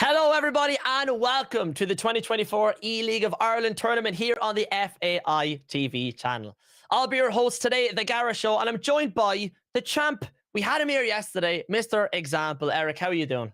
Hello, everybody, and welcome to the 2024 E-League of Ireland tournament here on the FAI TV channel. I'll be your host today, The Gara Show, and I'm joined by the champ. We had him here yesterday, Mr. Example. Eric, how are you doing?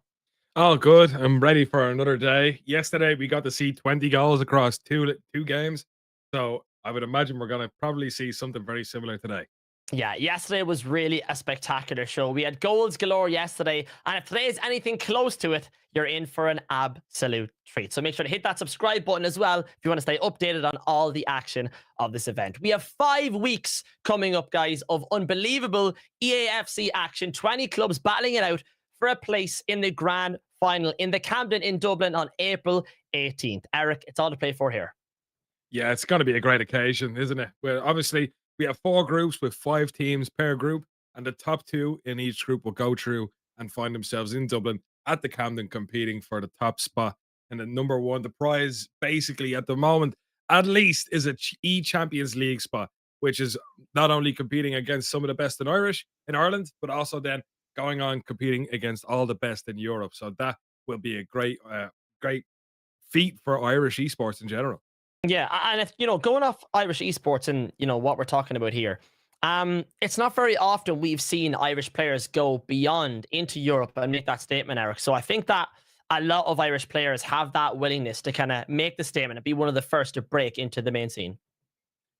Oh, good. I'm ready for another day. Yesterday, we got to see 20 goals across two games. So I would imagine we're going to probably see something very similar today. Yeah, yesterday was really a spectacular show. We had goals galore yesterday, and if today is anything close to it, you're in for an absolute treat. So make sure to hit that subscribe button as well if you want to stay updated on all the action of this event. We have 5 weeks coming up, guys, of unbelievable EAFC action. 20 clubs battling it out for a place in the grand final in the Camden in Dublin on April 18th. Eric, it's all to play for here. Yeah, it's going to be a great occasion, isn't it? Well, obviously, we have 4 groups with 5 teams per group, and the top 2 in each group will go through and find themselves in Dublin at the Camden competing for the top spot. And the number 1, the prize basically at the moment, at least, is a E-Champions League spot, which is not only competing against some of the best in Ireland, but also then going on competing against all the best in Europe. So that will be a great feat for Irish esports in general. Yeah, and if going off Irish esports and what we're talking about here, it's not very often we've seen Irish players go beyond into Europe and make that statement, Eric. So I think that a lot of Irish players have that willingness to kind of make the statement and be one of the first to break into the main scene.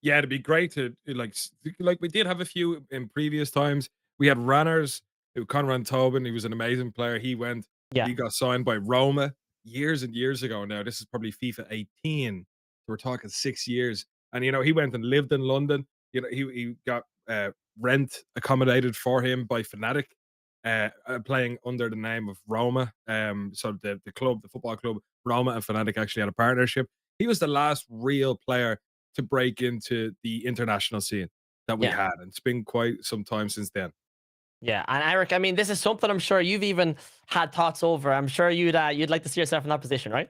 Yeah, it'd be great to like we did have a few in previous times. We had runners who Conrad Tobin, he was an amazing player. He got signed by Roma years and years ago now. This is probably FIFA 18. We're talking 6 years. And he went and lived in London. He got rent accommodated for him by Fnatic, playing under the name of Roma. So the football club Roma and Fnatic actually had a partnership. He was the last real player to break into the international scene that we had, and it's been quite some time since then. Yeah, and Eric, I mean, this is something I'm sure you've even had thoughts over. I'm sure you'd like to see yourself in that position, right?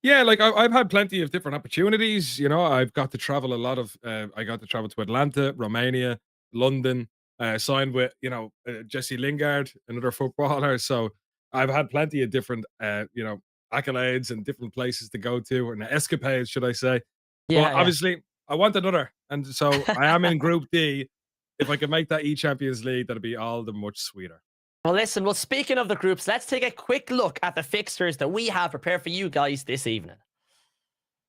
Yeah, like I've had plenty of different opportunities. I've got to travel a lot of. I got to travel to Atlanta, Romania, London. Signed with Jesse Lingard, another footballer. So I've had plenty of different accolades and different places to go to, and escapades, should I say? But obviously, I want another, and so I am in Group D. If I could make that E-Champions League, that'd be all the much sweeter. Well, listen, speaking of the groups, let's take a quick look at the fixtures that we have prepared for you guys this evening.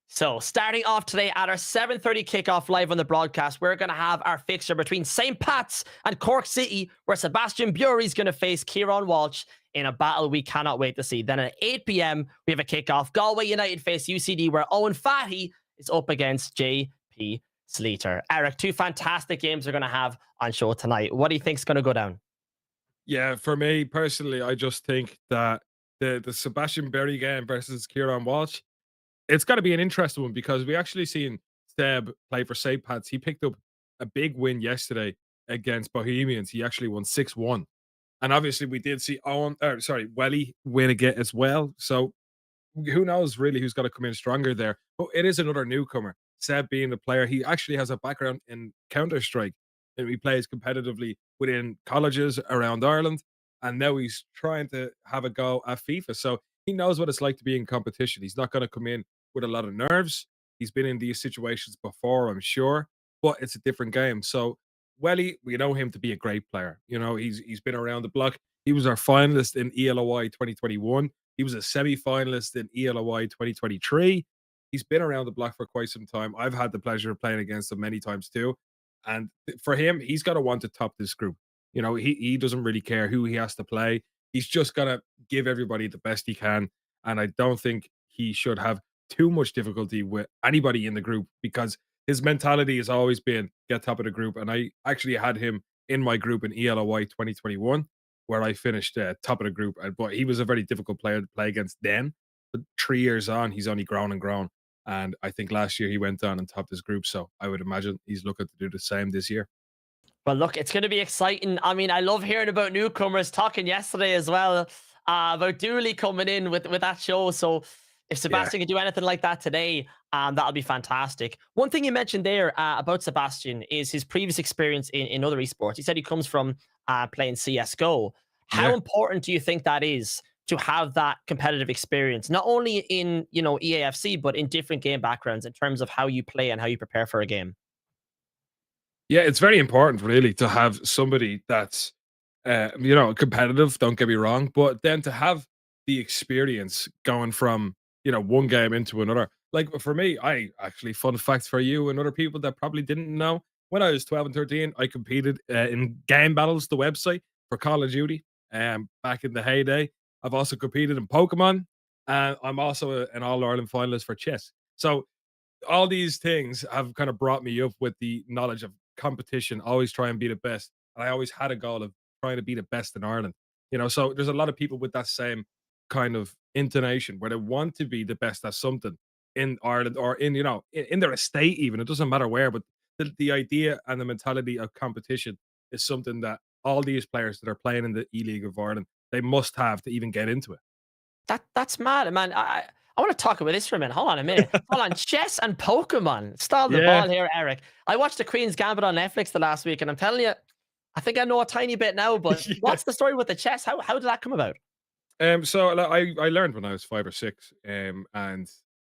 So, starting off today at our 7:30 kickoff live on the broadcast, we're going to have our fixture between St. Pat's and Cork City, where Sebastian Bury is going to face Kieran Walsh in a battle we cannot wait to see. Then at 8 p.m., we have a kickoff. Galway United face UCD, where Owen Fatty is up against JP Sleater. Eric, 2 fantastic games we're going to have on show tonight. What do you think is going to go down? Yeah, for me personally, I just think that the Sebastian Bury game versus Kieran Walsh, it's got to be an interesting one because we actually seen Seb play for St. Pat's. He picked up a big win yesterday against Bohemians. He actually won 6-1. And obviously we did see Welly win again as well. So who knows really who's going to come in stronger there. But it is another newcomer. Seb being the player, he actually has a background in Counter-Strike. And he plays competitively within colleges around Ireland. And now he's trying to have a go at FIFA. So he knows what it's like to be in competition. He's not going to come in with a lot of nerves. He's been in these situations before, I'm sure, but it's a different game. So Welly, we know him to be a great player. He's been around the block. He was our finalist in ELOI 2021. He was a semi-finalist in ELOI 2023. He's been around the block for quite some time. I've had the pleasure of playing against him many times too. And for him, he's got to want to top this group. He doesn't really care who he has to play. He's just got to give everybody the best he can. And I don't think he should have too much difficulty with anybody in the group because his mentality has always been get top of the group. And I actually had him in my group in ELOI 2021, where I finished top of the group. But he was a very difficult player to play against then. But 3 years on, he's only grown and grown. And I think last year he went on and topped his group. So I would imagine he's looking to do the same this year. Well, look, it's going to be exciting. I mean, I love hearing about newcomers. Talking yesterday as well about Dooley coming in with that show. So if Yeah. Sebastian can do anything like that today, that'll be fantastic. One thing you mentioned there about Sebastian is his previous experience in other esports. He said he comes from playing CS:GO. How Yeah. important do you think that is to have that competitive experience, not only in EAFC but in different game backgrounds in terms of how you play and how you prepare for a game? Yeah, it's very important really to have somebody that's competitive, don't get me wrong, but then to have the experience going from, one game into another. Like for me, I actually fun fact for you and other people that probably didn't know, when I was 12 and 13, I competed in Game Battles, the website for Call of Duty, back in the heyday. I've also competed in Pokemon, and I'm also an All Ireland finalist for chess. So all these things have kind of brought me up with the knowledge of competition, always try and be the best. And I always had a goal of trying to be the best in Ireland. So there's a lot of people with that same kind of intonation where they want to be the best at something in Ireland or in their estate, even. It doesn't matter where, but the idea and the mentality of competition is something that all these players that are playing in the eLeague of Ireland, they must have to even get into it. That's mad, man. I want to talk about this for a minute. Hold on a minute. Hold on. Chess and Pokemon. Stall the Yeah. ball here, Eric. I watched The Queen's Gambit on Netflix the last week, and I'm telling you, I think I know a tiny bit now, but Yeah. what's the story with the chess? How did that come about? So like, I learned when I was 5 or 6, and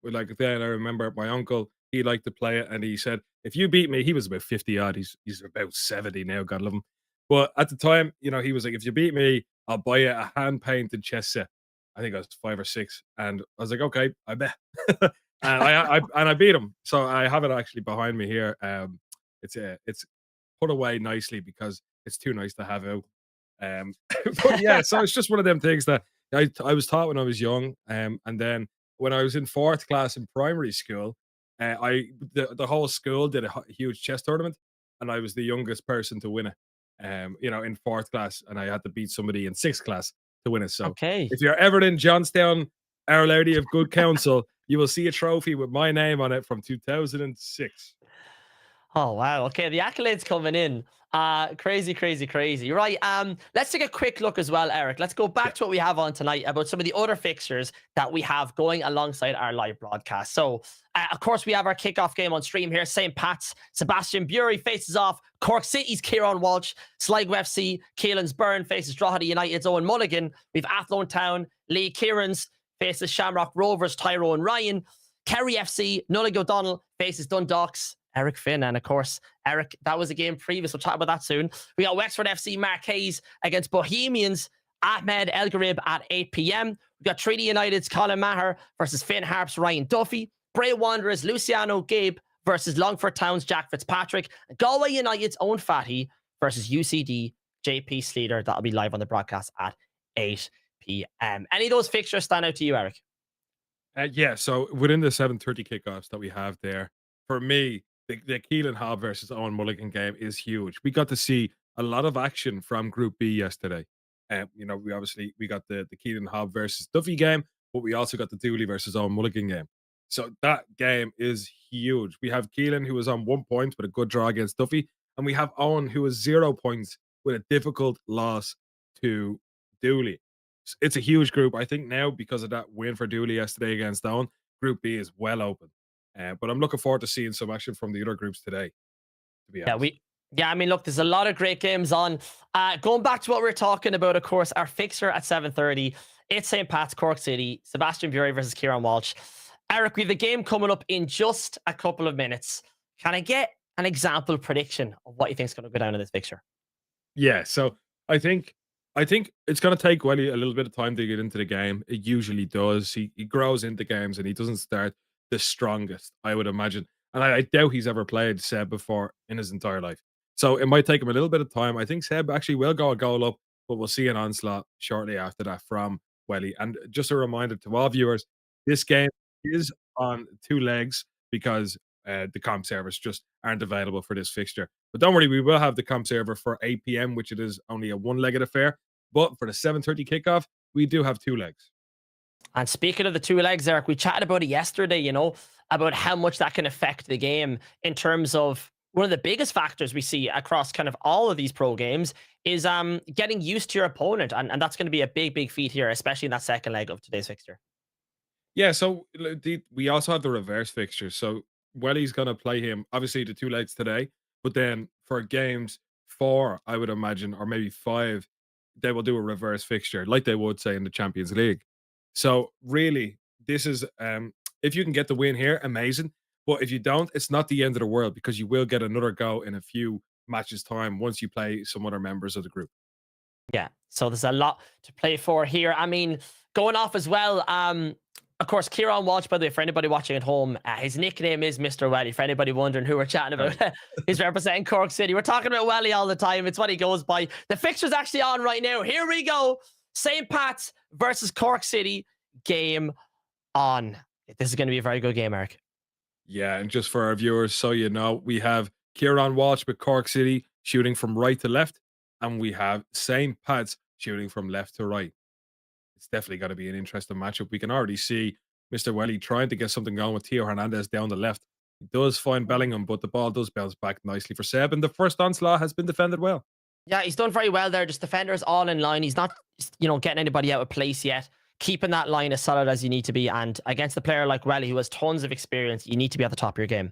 like then I remember my uncle, he liked to play it, and he said, "If you beat me," he was about 50 odd. He's about 70 now. God love him. But at the time, he was like, "If you beat me, I'll buy you a hand painted chess set." I think I was 5 or 6, and I was like, "Okay, I bet." And I beat him. So I have it actually behind me here. It's put away nicely because it's too nice to have out. But yeah, so it's just one of them things that I was taught when I was young, and then when I was in fourth class in primary school, the whole school did a huge chess tournament, and I was the youngest person to win it. In fourth class, and I had to beat somebody in sixth class to win it. So Okay. if you're ever in Johnstown, Our Lady of Good Counsel, you will see a trophy with my name on it from 2006. Oh wow. Okay, the accolades coming in. Crazy, crazy, crazy. Right. Let's take a quick look as well, Eric. Let's go Yeah, back to what we have on tonight about some of the other fixtures that we have going alongside our live broadcast. So, of course, we have our kickoff game on stream here. St. Pat's, Sebastian Bury faces off Cork City's Kieran Walsh. Sligo FC, Keelan's Burn faces Drogheda United's Owen Mulligan. We've Athlone Town, Lee Kieran's faces Shamrock Rovers, Tyrone Ryan. Kerry FC, Nullig O'Donnell faces Dundalk's Eric Finn. And of course, Eric, that was a game previous. We'll talk about that soon. We got Wexford FC Marquez against Bohemians, Ahmed El Garib at 8 p.m. We got Treaty United's Colin Maher versus Finn Harp's Ryan Duffy. Bray Wanderers, Luciano Gabe versus Longford Town's Jack Fitzpatrick. Galway United's Own Fatty versus UCD JP Sleater. That'll be live on the broadcast at 8 p.m. Any of those fixtures stand out to you, Eric? yeah. So within the 7:30 kickoffs that we have there, for me, the Keelan Hobb versus Owen Mulligan game is huge. We got to see a lot of action from Group B yesterday. We got the Keelan Hobb versus Duffy game, but we also got the Dooley versus Owen Mulligan game. So that game is huge. We have Keelan, who was on 1 point with a good draw against Duffy, and we have Owen, who was 0 points with a difficult loss to Dooley. It's a huge group. I think now, because of that win for Dooley yesterday against Owen, Group B is well open. But I'm looking forward to seeing some action from the other groups today, to be Yeah, honest. I mean, look, there's a lot of great games on. Going back to what we are talking about, of course, our fixture at 7:30. It's St. Pat's, Cork City, Sebastian Bury versus Kieran Walsh. Eric, we have the game coming up in just a couple of minutes. Can I get an example prediction of what you think is going to go down in this fixture? Yeah, so I think I think it's gonna take Welly a little bit of time to get into the game. It usually does. He grows into games and he doesn't start the strongest, I would imagine. And I doubt he's ever played Seb before in his entire life. So it might take him a little bit of time. I think Seb actually will go a goal up, but we'll see an onslaught shortly after that from Welly. And just a reminder to all viewers, this game is on two legs because the comp servers just aren't available for this fixture. But don't worry, we will have the comp server for 8 p.m., which it is only a one-legged affair. But for the 7:30 kickoff, we do have two legs. And speaking of the two legs, Eric, we chatted about it yesterday, about how much that can affect the game in terms of one of the biggest factors we see across kind of all of these pro games is getting used to your opponent. And that's going to be a big feat here, especially in that second leg of today's fixture. Yeah, so we also have the reverse fixture. So Welly's going to play him obviously the 2 legs today, but then for games 4, I would imagine, or maybe 5, they will do a reverse fixture like they would say in the Champions League. So really, this is if you can get the win here, amazing. But if you don't, it's not the end of the world because you will get another go in a few matches time once you play some other members of the group. Yeah. So there's a lot to play for here. I mean, going off as well. Of course, Kieran Walsh, by the way, for anybody watching at home, his nickname is Mr. Welly. For anybody wondering who we're chatting about, he's representing Cork City. We're talking about Welly all the time. It's what he goes by. The fixture's actually on right now. Here we go. St. Pat's versus Cork City. Game on. This is going to be a very good game, Eric. Yeah, and just for our viewers, so you know, we have Kieran Walsh with Cork City shooting from right to left, and we have St. Pat's shooting from left to right. It's definitely got to be an interesting matchup. We can already see Mr. Welly trying to get something going with Theo Hernandez down the left. He does find Bellingham, but the ball does bounce back nicely for Seb, and the first onslaught has been defended well. Yeah, he's done very well there. Just defenders all in line. He's not, getting anybody out of place yet. Keeping that line as solid as you need to be. And against a player like Welly, who has tons of experience, you need to be at the top of your game.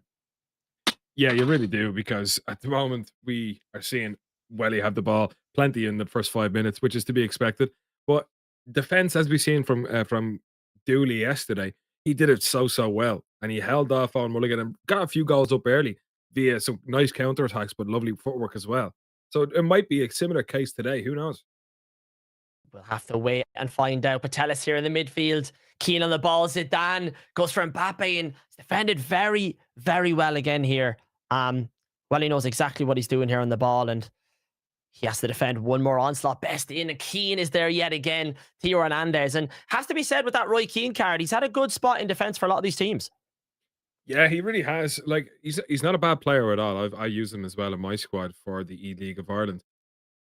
Yeah, you really do, because at the moment we are seeing Welly have the ball plenty in the first 5 minutes, which is to be expected. But defense, as we've seen from Dooley yesterday, he did it so well, and he held off on Mulligan and got a few goals up early via some nice counter attacks, but lovely footwork as well. So it might be a similar case today. Who knows? We'll have to wait and find out. Patelis here in the midfield. Keen on the ball. Zidane goes for Mbappe and defended very well again here. Well, he knows exactly what he's doing here on the ball, and he has to defend one more onslaught. Best in, and Keane is there yet again. Theo Hernandez. And has to be said with that Roy Keane card, he's had a good spot in defense for a lot of these teams. Yeah, he really has. Like, he's not a bad player at all. I use him as well in my squad for the E-League of Ireland.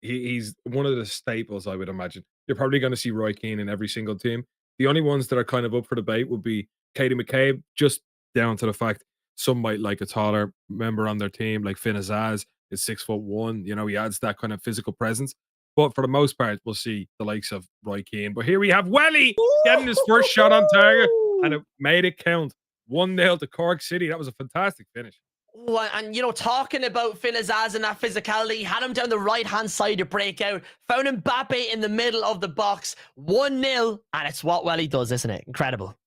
He's one of the staples, I would imagine. You're probably going to see Roy Keane in every single team. The only ones that are kind of up for debate would be Katie McCabe, just down to the fact some might like a taller member on their team, like Finn Azaz is 6'1". He adds that kind of physical presence. But for the most part, we'll see the likes of Roy Keane. But here we have Welly getting his first shot on target, and it made it count. 1-0 to Cork City. That was a fantastic finish. Oh, and talking about Finn Azaz and that physicality, had him down the right-hand side to break out, found Mbappe in the middle of the box, 1-0, and it's what Welly does, isn't it? Incredible.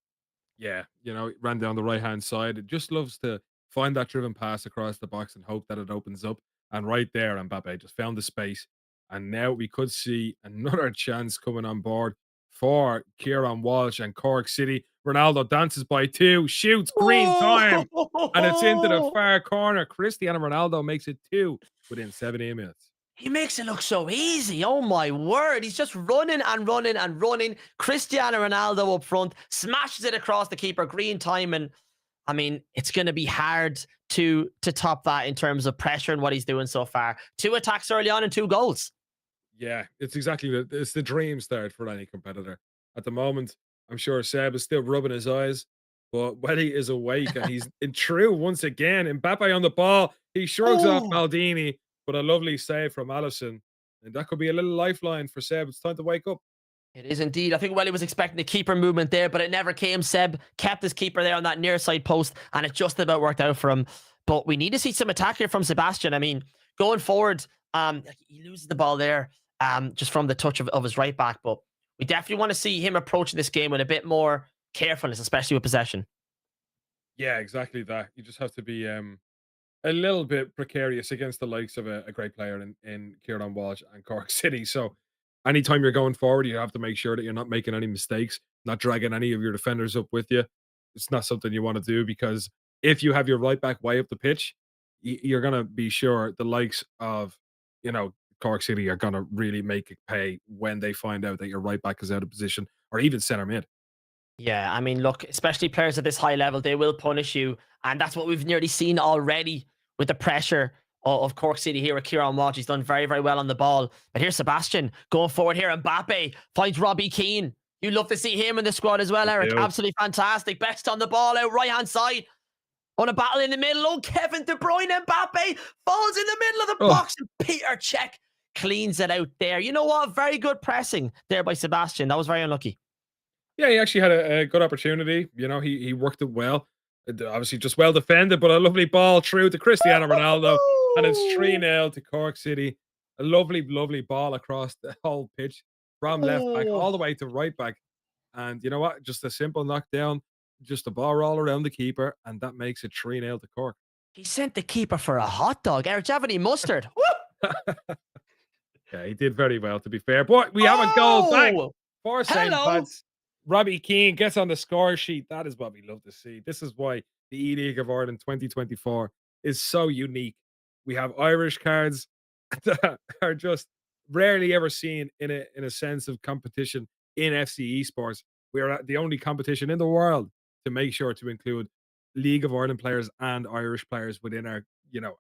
Yeah, ran down the right-hand side. It just loves to find that driven pass across the box and hope that it opens up. And right there, Mbappe just found the space. And now we could see another chance coming on board for Kieran Walsh and Cork City. Ronaldo dances by 2, shoots, green time, and it's into the far corner. Cristiano Ronaldo makes it 2 within 17 minutes. He makes it look so easy. Oh my word. He's just running and running and running. Cristiano Ronaldo up front, smashes it across the keeper, green time. And I mean, it's going to be hard to top that in terms of pressure and what he's doing so far. 2 attacks early on and 2 goals. Yeah, it's exactly it's the dream start for any competitor. At the moment, I'm sure Seb is still rubbing his eyes, but Welly is awake and he's in true once again. Mbappe on the ball. He shrugs off Maldini, but a lovely save from Allison. And that could be a little lifeline for Seb. It's time to wake up. It is indeed. I think Welly was expecting a keeper movement there, but it never came. Seb kept his keeper there on that near side post, and it just about worked out for him. But we need to see some attack here from Sebastian. I mean, going forward, he loses the ball there just from the touch of his right back, but we definitely want to see him approaching this game with a bit more carefulness, especially with possession. Yeah, exactly that. You just have to be a little bit precarious against the likes of a great player in Kieran Walsh and Cork City. So anytime you're going forward, you have to make sure that you're not making any mistakes, not dragging any of your defenders up with you. It's not something you want to do, because if you have your right back way up the pitch, you're going to be sure the likes of, Cork City are going to really make it pay when they find out that your right back is out of position, or even center mid. Yeah, I mean, look, especially players at this high level, they will punish you. And that's what we've nearly seen already with the pressure of Cork City here with Kieran Walsh. He's done very well on the ball. But here's Sebastian going forward here. Mbappe finds Robbie Keane. You love to see him in the squad as well, Eric. Absolutely fantastic. Best on the ball out right-hand side. On a battle in the middle. Oh, Kevin De Bruyne, Mbappe falls in the middle of the Oh, box. And Peter Cech cleans it out there. You know what? Very good pressing there by Sebastian. That was very unlucky. yeah, he actually had a good opportunity. You know, he worked it well. Obviously, just well defended, but a lovely ball through to Cristiano Ronaldo, and it's 3-0 to Cork City. A lovely, lovely ball across the whole pitch from left back Oh, all the way to right back. And you know what? Just a simple knockdown, just a ball roll around the keeper, and that makes it 3-0 to Cork. he sent the keeper for a hot dog. Eric, do you have any mustard? Woo! Yeah, he did very well, to be fair. But we have a goal back Oh, for St. hello. Pat's. Robbie Keane gets on the score sheet. That is what we love to see. This is why the E-League of Ireland 2024 is so unique. We have Irish cards that are just rarely ever seen in a sense of competition in FC esports. We are the only competition in the world to make sure to include League of Ireland players and Irish players within our,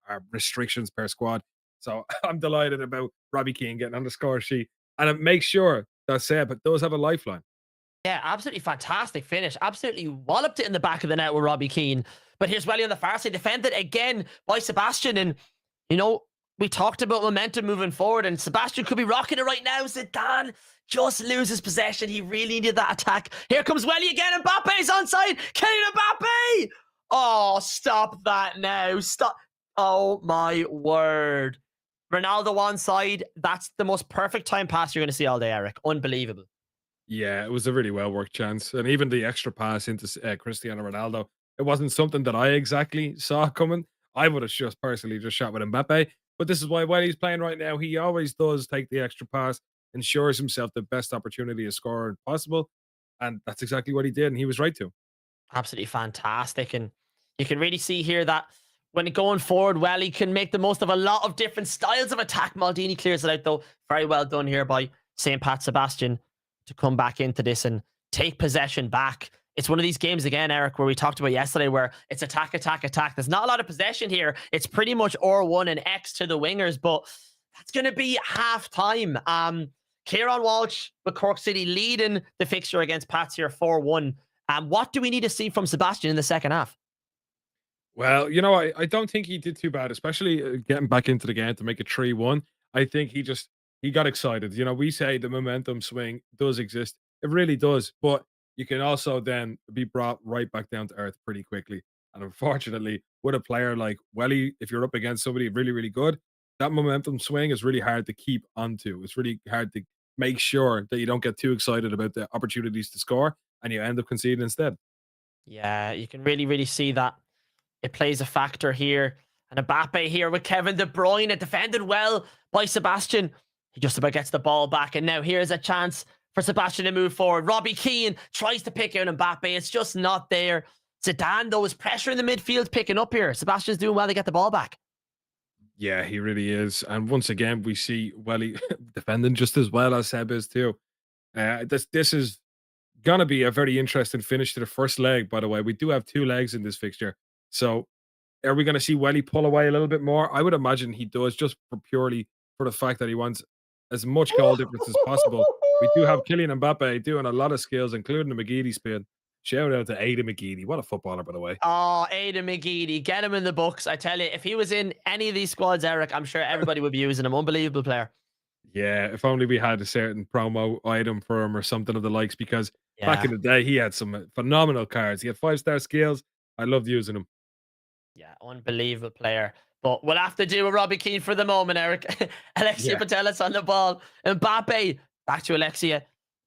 our restrictions per squad. So I'm delighted about Robbie Keane getting on the score sheet, and it makes sure that Seb does have a lifeline. Yeah, absolutely fantastic finish. Absolutely walloped it in the back of the net with Robbie Keane. But here's Welly on the far side, defended again by Sebastian. And, you know, we talked about momentum moving forward, and Sebastian could be rocking it right now. Zidane just loses possession. He really needed that attack. Here comes Welly again. Mbappe's onside. Kylian Mbappe. Oh, stop that now. Stop. Oh, my word. Ronaldo onside. That's the most perfect time pass you're going to see all day, Eric. Unbelievable. Yeah, it was a really well worked chance, and even the extra pass into Cristiano Ronaldo, it wasn't something that I exactly saw coming. I would have just personally just shot with Mbappe, but this is why when he's playing right now, he always does take the extra pass, ensures himself the best opportunity to score possible, and that's exactly what he did, and he was right to. Absolutely fantastic. And you can really see here that when going forward, well, he can make the most of a lot of different styles of attack. Maldini clears it out, though. Very well done here by St. Pat Sebastian to come back into this and take possession back. It's one of these games again, Eric, where we talked about yesterday, where it's attack, attack, attack. There's not a lot of possession here. It's pretty much R1 and X to the wingers, but that's going to be half time. Kieran Walsh with Cork City leading the fixture against Pats here 4-1. What do we need to see from Sebastian in the second half? Well, I don't think he did too bad, especially getting back into the game to make it 3-1. I think he got excited. We say the momentum swing does exist. It really does, but you can also then be brought right back down to earth pretty quickly. And unfortunately, with a player like Welly, if you're up against somebody really, really good, that momentum swing is really hard to keep onto. It's really hard to make sure that you don't get too excited about the opportunities to score and you end up conceding instead. Yeah, you can really, really see that it plays a factor here. And Mbappe here with Kevin De Bruyne, defended well by Sebastian. He just about gets the ball back. And now here's a chance for Sebastian to move forward. Robbie Keane tries to pick out Mbappe. It's just not there. Zidane, though, is pressure in the midfield picking up here. Sebastian's doing well to get the ball back. Yeah, he really is. And once again, we see Welly defending just as well as Seb is too. This is gonna be a very interesting finish to the first leg. By the way, we do have two legs in this fixture, so are we gonna see Welly pull away a little bit more? I would imagine he does, just for purely for the fact that he wants as much goal difference as possible. We do have Kylian Mbappe doing a lot of skills, including the McGeady spin. Shout out to Ada McGeady. What a footballer, by the way. Oh, Aidan McGeady, get him in the books. I tell you, if he was in any of these squads, Eric, I'm sure everybody would be using him. Unbelievable player. Yeah, if only we had a certain promo item for him or something of the likes, because back Yeah. in the day, he had some phenomenal cards. He had 5-star skills. I loved using them. Yeah, unbelievable player. But we'll have to do with Robbie Keane for the moment, Eric. Alexia Yeah. Patelis on the ball. Mbappe, back to Alexia.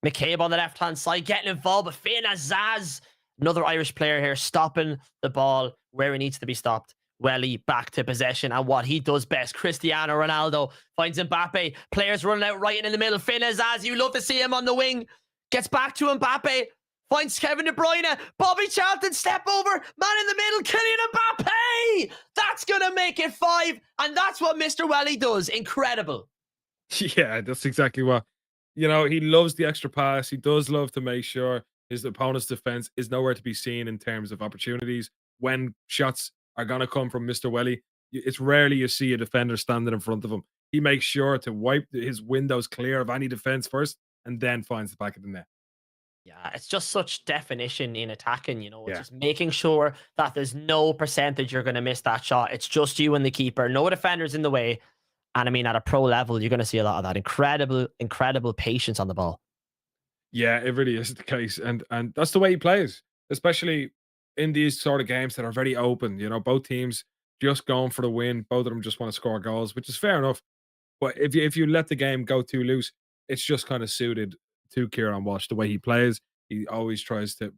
McCabe on the left-hand side, getting involved. But Fina Zaz, another Irish player here, stopping the ball where it needs to be stopped. Welly back to possession and what he does best. Cristiano Ronaldo finds Mbappe. Players running out right in the middle. Fina Zaz, you love to see him on the wing. Gets back to Mbappe. Finds Kevin De Bruyne. Bobby Charlton, step over. Man in the middle. Kylian Mbappe. That's going to make it 5. And that's what Mr. Welly does. Incredible. Yeah, that's exactly what. He loves the extra pass. He does love to make sure his opponent's defense is nowhere to be seen in terms of opportunities when shots are going to come from Mr. Welly. It's rarely you see a defender standing in front of him. He makes sure to wipe his windows clear of any defense first and then finds the back of the net. Yeah, it's just such definition in attacking, it's Yeah. just making sure that there's no percentage you're going to miss that shot. It's just you and the keeper, no defenders in the way. And I mean, at a pro level, you're going to see a lot of that incredible, incredible patience on the ball. Yeah, it really is the case, and that's the way he plays, especially in these sort of games that are very open. Both teams just going for the win. Both of them just want to score goals, which is fair enough. But if you let the game go too loose, it's just kind of suited to Kieran Walsh the way he plays. He always tries to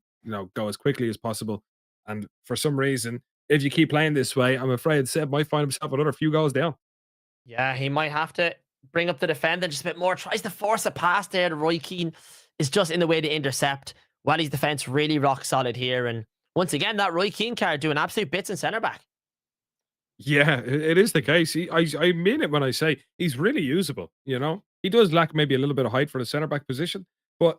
go as quickly as possible, and for some reason, if you keep playing this way, I'm afraid Seb might find himself another few goals down. Yeah, he might have to bring up the defender just a bit more. Tries to force a pass there to Roy Keane. Is just in the way to intercept. Wally's defense really rock solid here. And once again, that Roy Keane card doing absolute bits in centre back. Yeah, it is the case. I mean it when I say he's really usable. He does lack maybe a little bit of height for the center back position, but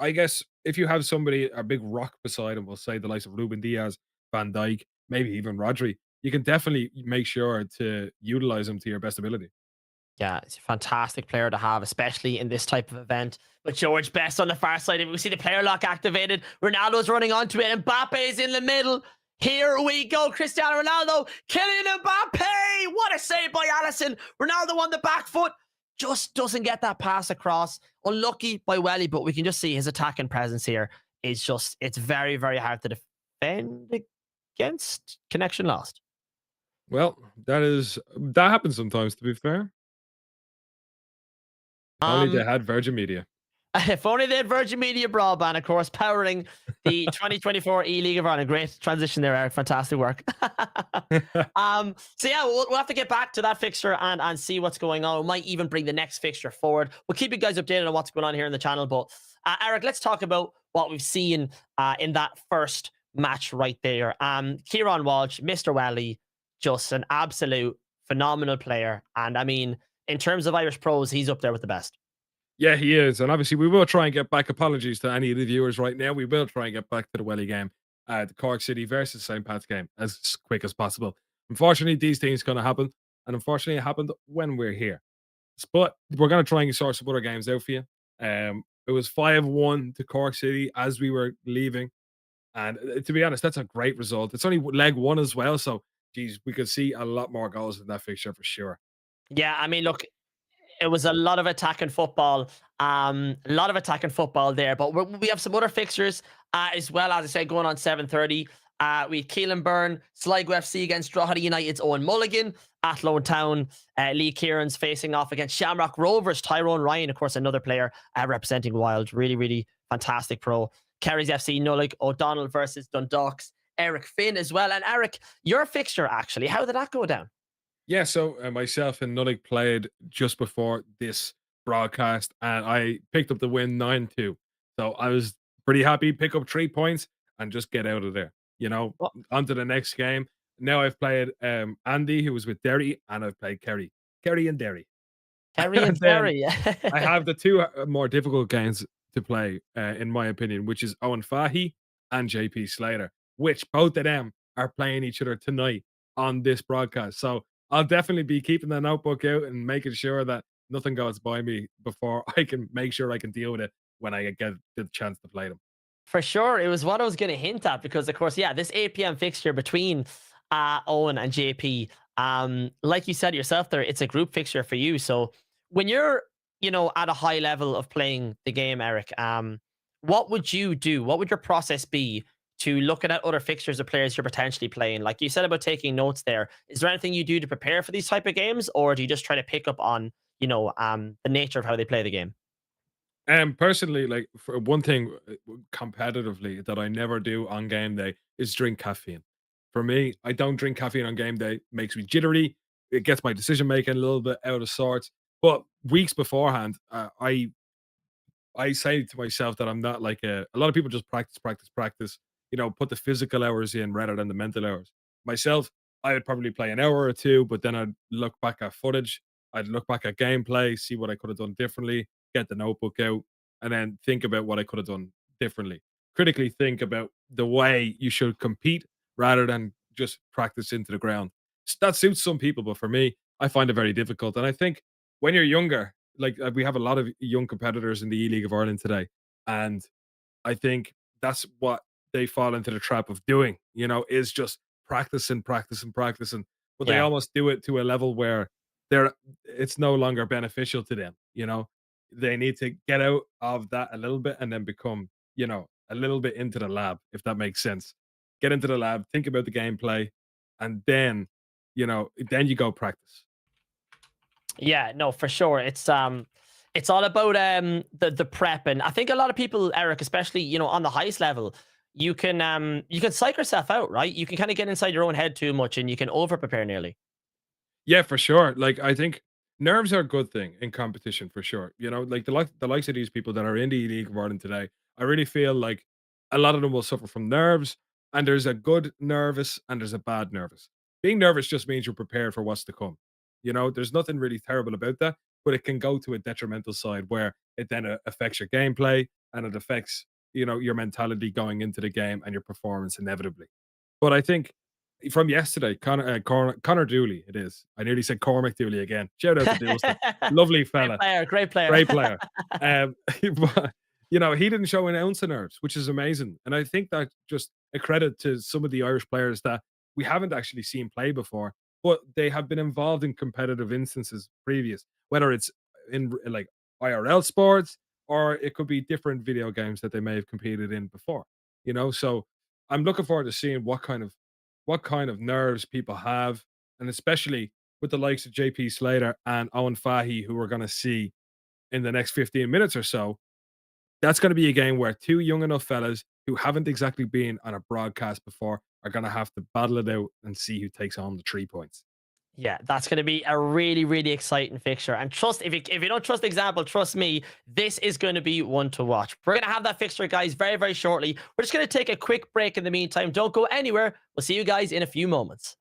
I guess if you have somebody a big rock beside him, we'll say the likes of Ruben Diaz, Van Dijk, maybe even Rodri, you can definitely make sure to utilize him to your best ability. Yeah, it's a fantastic player to have, especially in this type of event. But George Best on the far side, if we see the player lock activated, Ronaldo's running onto it, Mbappe's in the middle. Here we go, Cristiano Ronaldo, Kylian Mbappe. What a save by Allison. Ronaldo on the back foot, just doesn't get that pass across. Unlucky by Welly, but we can just see his attacking presence here is just, it's very, very hard to defend against. Connection lost. Well, that happens sometimes. To be fair, if only they Um, had Virgin Media. If only they had Virgin Media broadband, of course, powering the 2024 eLeague of Ireland. Great transition there, Eric. Fantastic work. So yeah, we'll have to get back to that fixture and see what's going on. We might even bring the next fixture forward. We'll keep you guys updated on what's going on here in the channel. But Eric, let's talk about what we've seen in that first match right there. Kieran Walsh, Mr. Welly, just an absolute phenomenal player. And I mean, in terms of Irish pros, he's up there with the best. Yeah, he is. And obviously, we will try and get back. Apologies to any of the viewers right now. We will try and get back to the Welly game, the Cork City versus St. Pat's game, as quick as possible. Unfortunately, these things going to happen. And unfortunately, it happened when we're here. But we're going to try and sort some other games out for you. It was 5-1 to Cork City as we were leaving. And to be honest, that's a great result. It's only leg one as well. So, geez, we could see a lot more goals in that fixture for sure. Yeah, I mean, look, it was a lot of attacking football. A lot of attacking football there. But we have some other fixtures as well. As I said, going on 7:30. We have Keelan Byrne, Sligo FC against Drogheda United's Owen Mulligan. Athlone Town, Lee Kieran's facing off against Shamrock Rovers. Tyrone Ryan, of course, another player representing Wild. Really, really fantastic pro. Kerry's FC, Nullig O'Donnell versus Dundalk's Eric Finn as well. And Eric, your fixture actually, how did that go down? Yeah, so myself and Nullig played just before this broadcast, and I picked up the win 9-2. So I was pretty happy, pick up 3 points and just get out of there. On to the next game. Now I've played Andy, who was with Derry, and I've played Kerry. Kerry and Derry. Kerry And and then Terry. I have the two more difficult games to play, in my opinion, which is Owen Fahy and JP Slater, which both of them are playing each other tonight on this broadcast. So I'll definitely be keeping the notebook out and making sure that nothing goes by me before I can make sure I can deal with it when I get the chance to play them. For sure. It was what I was going to hint at because, of course, yeah, this 8 p.m. fixture between Owen and JP, like you said yourself there, it's a group fixture for you. So when you're, at a high level of playing the game, Eric, what would you do? What would your process be to looking at other fixtures of players you're potentially playing? Like you said about taking notes there. Is there anything you do to prepare for these type of games, or do you just try to pick up on, the nature of how they play the game? Personally, like for one thing, competitively that I never do on game day is drink caffeine. For me, I don't drink caffeine on game day. Makes me jittery. It gets my decision making a little bit out of sorts. But weeks beforehand, I say to myself that I'm not like a lot of people just practice, practice, practice, put the physical hours in rather than the mental hours. Myself, I would probably play an hour or two, but then I'd look back at footage, I'd look back at gameplay, see what I could have done differently, get the notebook out, and then think about what I could have done differently. Critically think about the way you should compete rather than just practice into the ground. That suits some people, but for me, I find it very difficult. And I think when you're younger, like we have a lot of young competitors in the E League of Ireland today, and I think that's what they fall into the trap of doing, is just practicing, practicing, practicing. But they Yeah. almost do it to a level where they're it's no longer beneficial to them. They need to get out of that a little bit and then become, a little bit into the lab, if that makes sense. Get into the lab, think about the gameplay, and then you go practice. Yeah, no, for sure. It's all about the prep, and I think a lot of people, Eric, especially on the highest level, you can psych yourself out, right? You can kind of get inside your own head too much, and you can over prepare nearly. Yeah, for sure. Like I think nerves are a good thing in competition for sure. Like the likes of these people that are in the league of Ireland today, I really feel like a lot of them will suffer from nerves, and there's a good nervous and there's a bad nervous. Being nervous just means you're prepared for what's to come. There's nothing really terrible about that, but it can go to a detrimental side where it then affects your gameplay and it affects your mentality going into the game and your performance inevitably. But I think from yesterday, Connor Dooley, it is. I nearly said Cormac Dooley again. Shout out to Doolston. Lovely Great fella. player, great player. Great player. But, he didn't show an ounce of nerves, which is amazing. And I think that just a credit to some of the Irish players that we haven't actually seen play before, but they have been involved in competitive instances previous, whether it's in like IRL sports or it could be different video games that they may have competed in before. So I'm looking forward to seeing what kind of nerves people have, and especially with the likes of JP Slater and Owen Fahy, who we're going to see in the next 15 minutes or so. That's going to be a game where two young enough fellas who haven't exactly been on a broadcast before are going to have to battle it out and see who takes home the 3 points. Yeah, that's going to be a really, really exciting fixture. And trust, if you don't trust the example, trust me, this is going to be one to watch. We're going to have that fixture, guys, very, very shortly. We're just going to take a quick break in the meantime. Don't go anywhere. We'll see you guys in a few moments.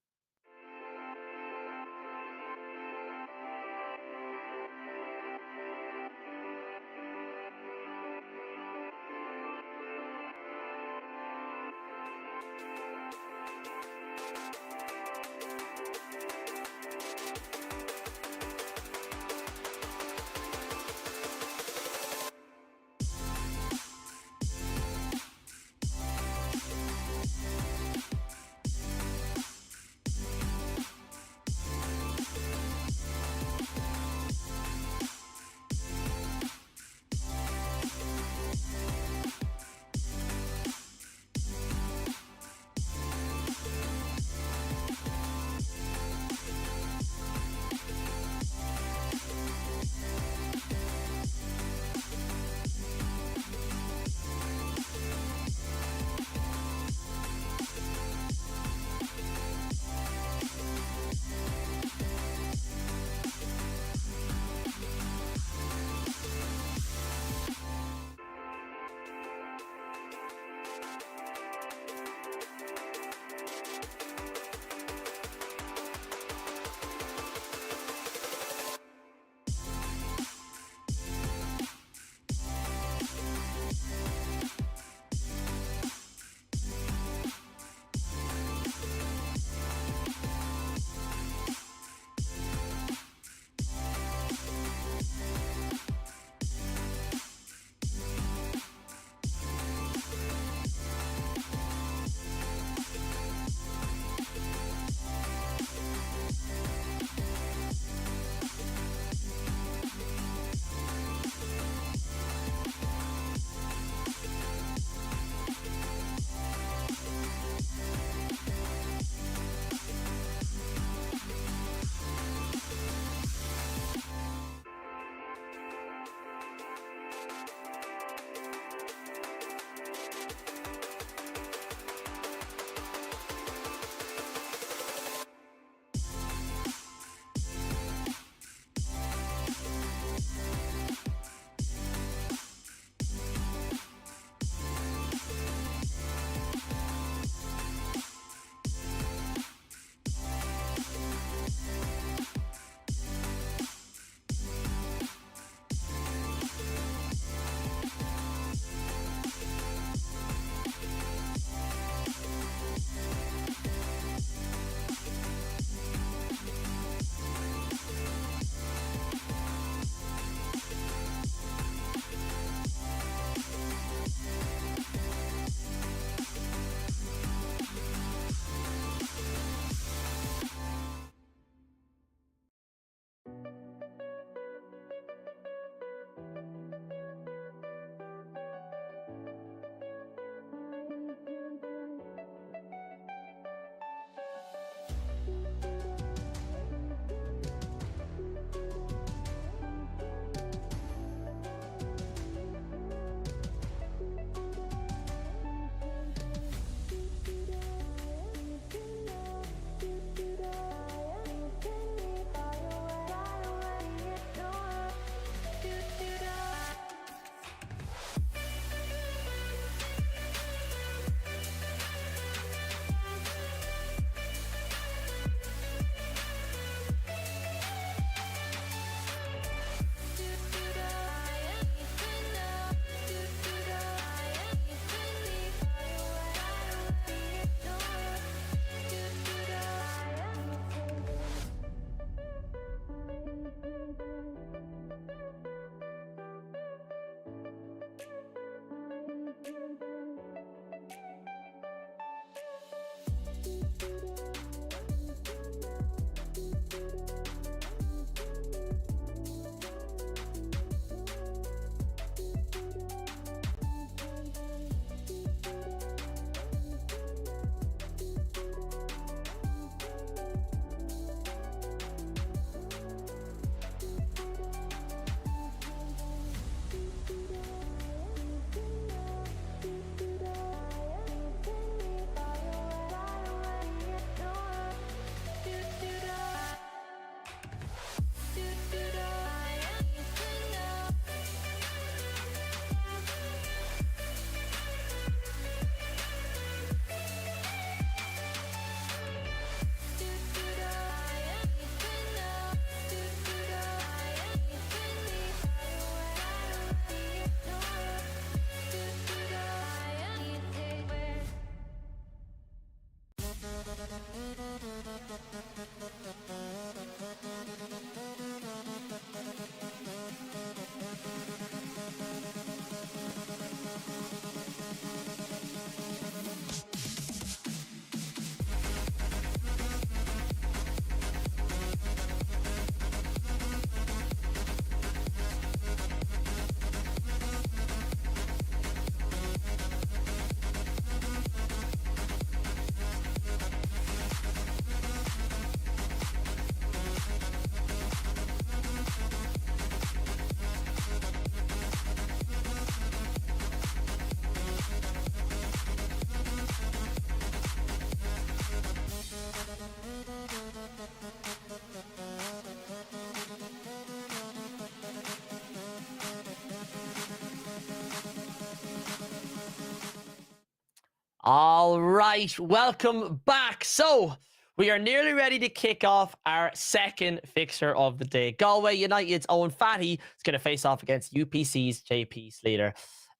All right, welcome back. So we are nearly ready to kick off our second fixture of the day. Galway United's own Fatty is going to face off against UPC's JP Slater.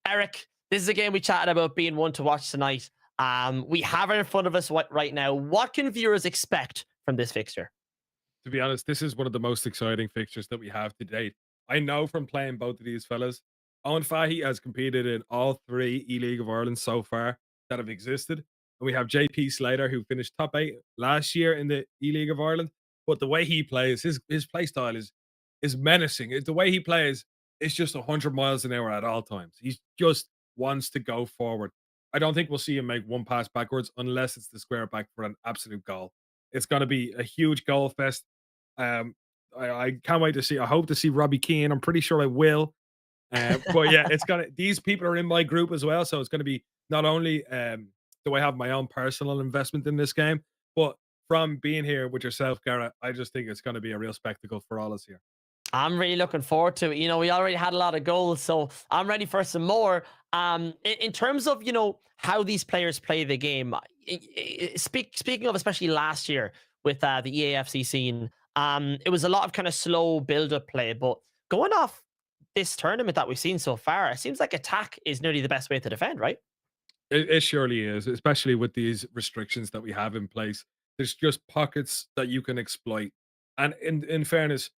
Eric, this is a game we chatted about being one to watch tonight. We have it in front of us right now. What can viewers expect from this fixture? To be honest, this is one of the most exciting fixtures that we have to date. I know from playing both of these fellas, Owen Fahy has competed in all three eLeague of Ireland so far that have existed. And we have JP Slater, who finished top 8 last year in the eLeague of Ireland. But the way he plays, his play style is menacing. The way he plays is just 100 miles an hour at all times. He just wants to go forward. I don't think we'll see him make one pass backwards unless it's the square back for an absolute goal. It's going to be a huge goal fest. Um, I can't wait to see. I hope to see Robbie Keane. I'm pretty sure I will. But yeah, it's gonna. These people are in my group as well, so it's going to be not only do I have my own personal investment in this game, but from being here with yourself, Garrett, I just think it's going to be a real spectacle for all us here. I'm really looking forward to it. We already had a lot of goals, so I'm ready for some more. In terms of, how these players play the game, speaking of especially last year with the EAFC scene, it was a lot of kind of slow build-up play, but going off this tournament that we've seen so far, it seems like attack is nearly the best way to defend, right? It surely is, especially with these restrictions that we have in place. There's just pockets that you can exploit. And in fairness,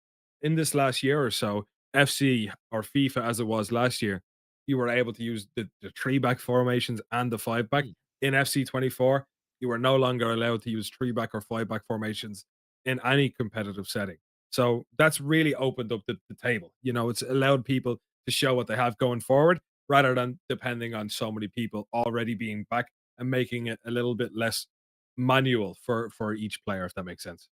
in this last year or so, FC or FIFA as it was last year, you were able to use the three back formations and the five back. Mm. In FC 24, you were no longer allowed to use three back or five back formations in any competitive setting. So that's really opened up the table. It's allowed people to show what they have going forward rather than depending on so many people already being back and making it a little bit less manual for each player, if that makes sense.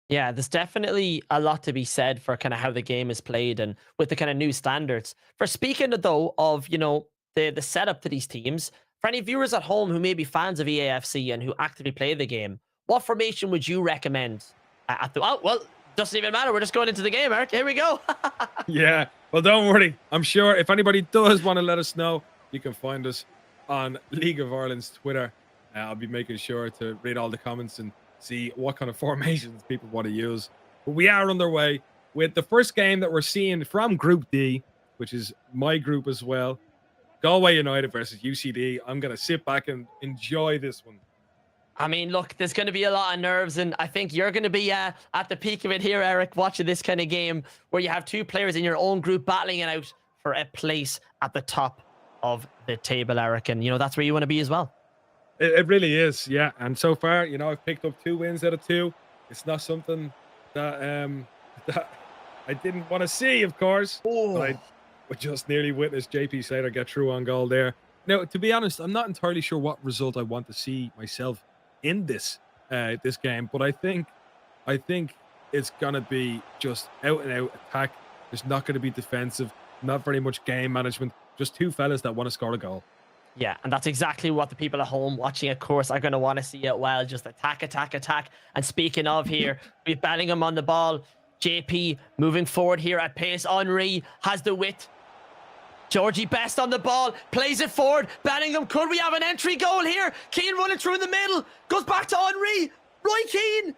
Yeah, there's definitely a lot to be said for kind of how the game is played and with the kind of new standards. For speaking though of, the setup to these teams, for any viewers at home who may be fans of EAFC and who actively play the game, what formation would you recommend at the doesn't even matter. We're just going into the game, Eric. Here we go. Yeah. Well, don't worry. I'm sure if anybody does want to let us know, you can find us on League of Ireland's Twitter. I'll be making sure to read all the comments and see what kind of formations people want to use. But we are underway with the first game that we're seeing from Group D, which is my group as well. Galway United versus UCD. I'm going to sit back and enjoy this one. I mean, look, there's going to be a lot of nerves, and I think you're going to be at the peak of it here, Eric, watching this kind of game where you have two players in your own group battling it out for a place at the top of the table, Eric. And, that's where you want to be as well. It really is, yeah. And so far, I've picked up 2 wins out of 2. It's not something that that I didn't want to see, of course. Oh. But I just nearly witnessed JP Slater get through on goal there. Now, to be honest, I'm not entirely sure what result I want to see myself in this game, but I think it's gonna be just out and out attack. There's not going to be defensive, not very much game management. Just 2 fellas that want to score a goal. Yeah, and that's exactly what the people at home watching, of course, are going to want to see it. Well, just attack, attack, attack. And speaking of here, we've Bellingham on the ball. JP moving forward here at pace. Henry has the width. Georgie Best on the ball, plays it forward. Bellingham, could we have an entry goal here? Keane running through in the middle, goes back to Henry. Roy Keane,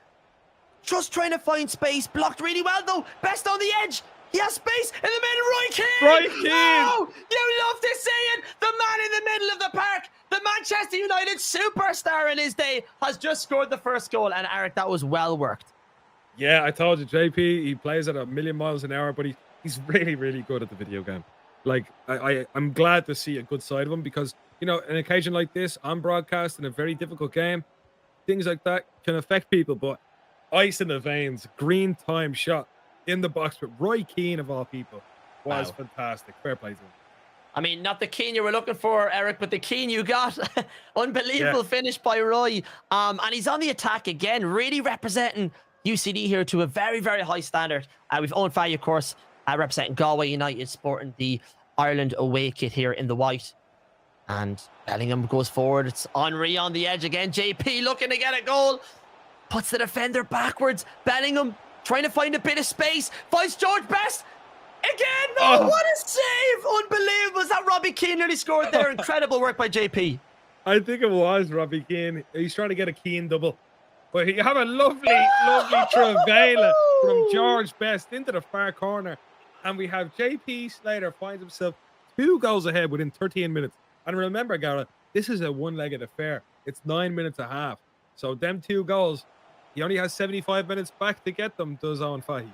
just trying to find space. Blocked really well though. Best on the edge. He has space in the middle. Roy Keane. Roy Keane. Oh, you love to see it. The man in the middle of the park, the Manchester United superstar in his day, has just scored the first goal. And Eric, that was well worked. Yeah, I told you, JP, he plays at 1,000,000 miles an hour, but he's really, really good at the video game. Like, I'm glad to see a good side of him because, an occasion like this on broadcast in a very difficult game, things like that can affect people. But ice in the veins, green time shot in the box with Roy Keane of all people was fantastic. Fair play to him. I mean, not the Keane you were looking for, Eric, but the Keane you got. Unbelievable finish by Roy. And he's on the attack again, really representing UCD here to a very, very high standard. We've Owen Fahy, of course, representing Galway United, sporting the Ireland away kit here in the white. And Bellingham goes forward. It's Henry on the edge again. JP looking to get a goal. Puts the defender backwards. Bellingham trying to find a bit of space. Finds George Best. Again, no, what a save. Unbelievable. Was that Robbie Keane nearly scored there? Incredible work by JP. I think it was Robbie Keane. He's trying to get a Keane double. But you have a lovely, lovely Travaila from George Best into the far corner. And we have JP Slater finds himself 2 goals ahead within 13 minutes. And remember, Gareth, this is a one-legged affair. It's 9 minutes a half. So them 2 goals, he only has 75 minutes back to get them, does Owen Fahy.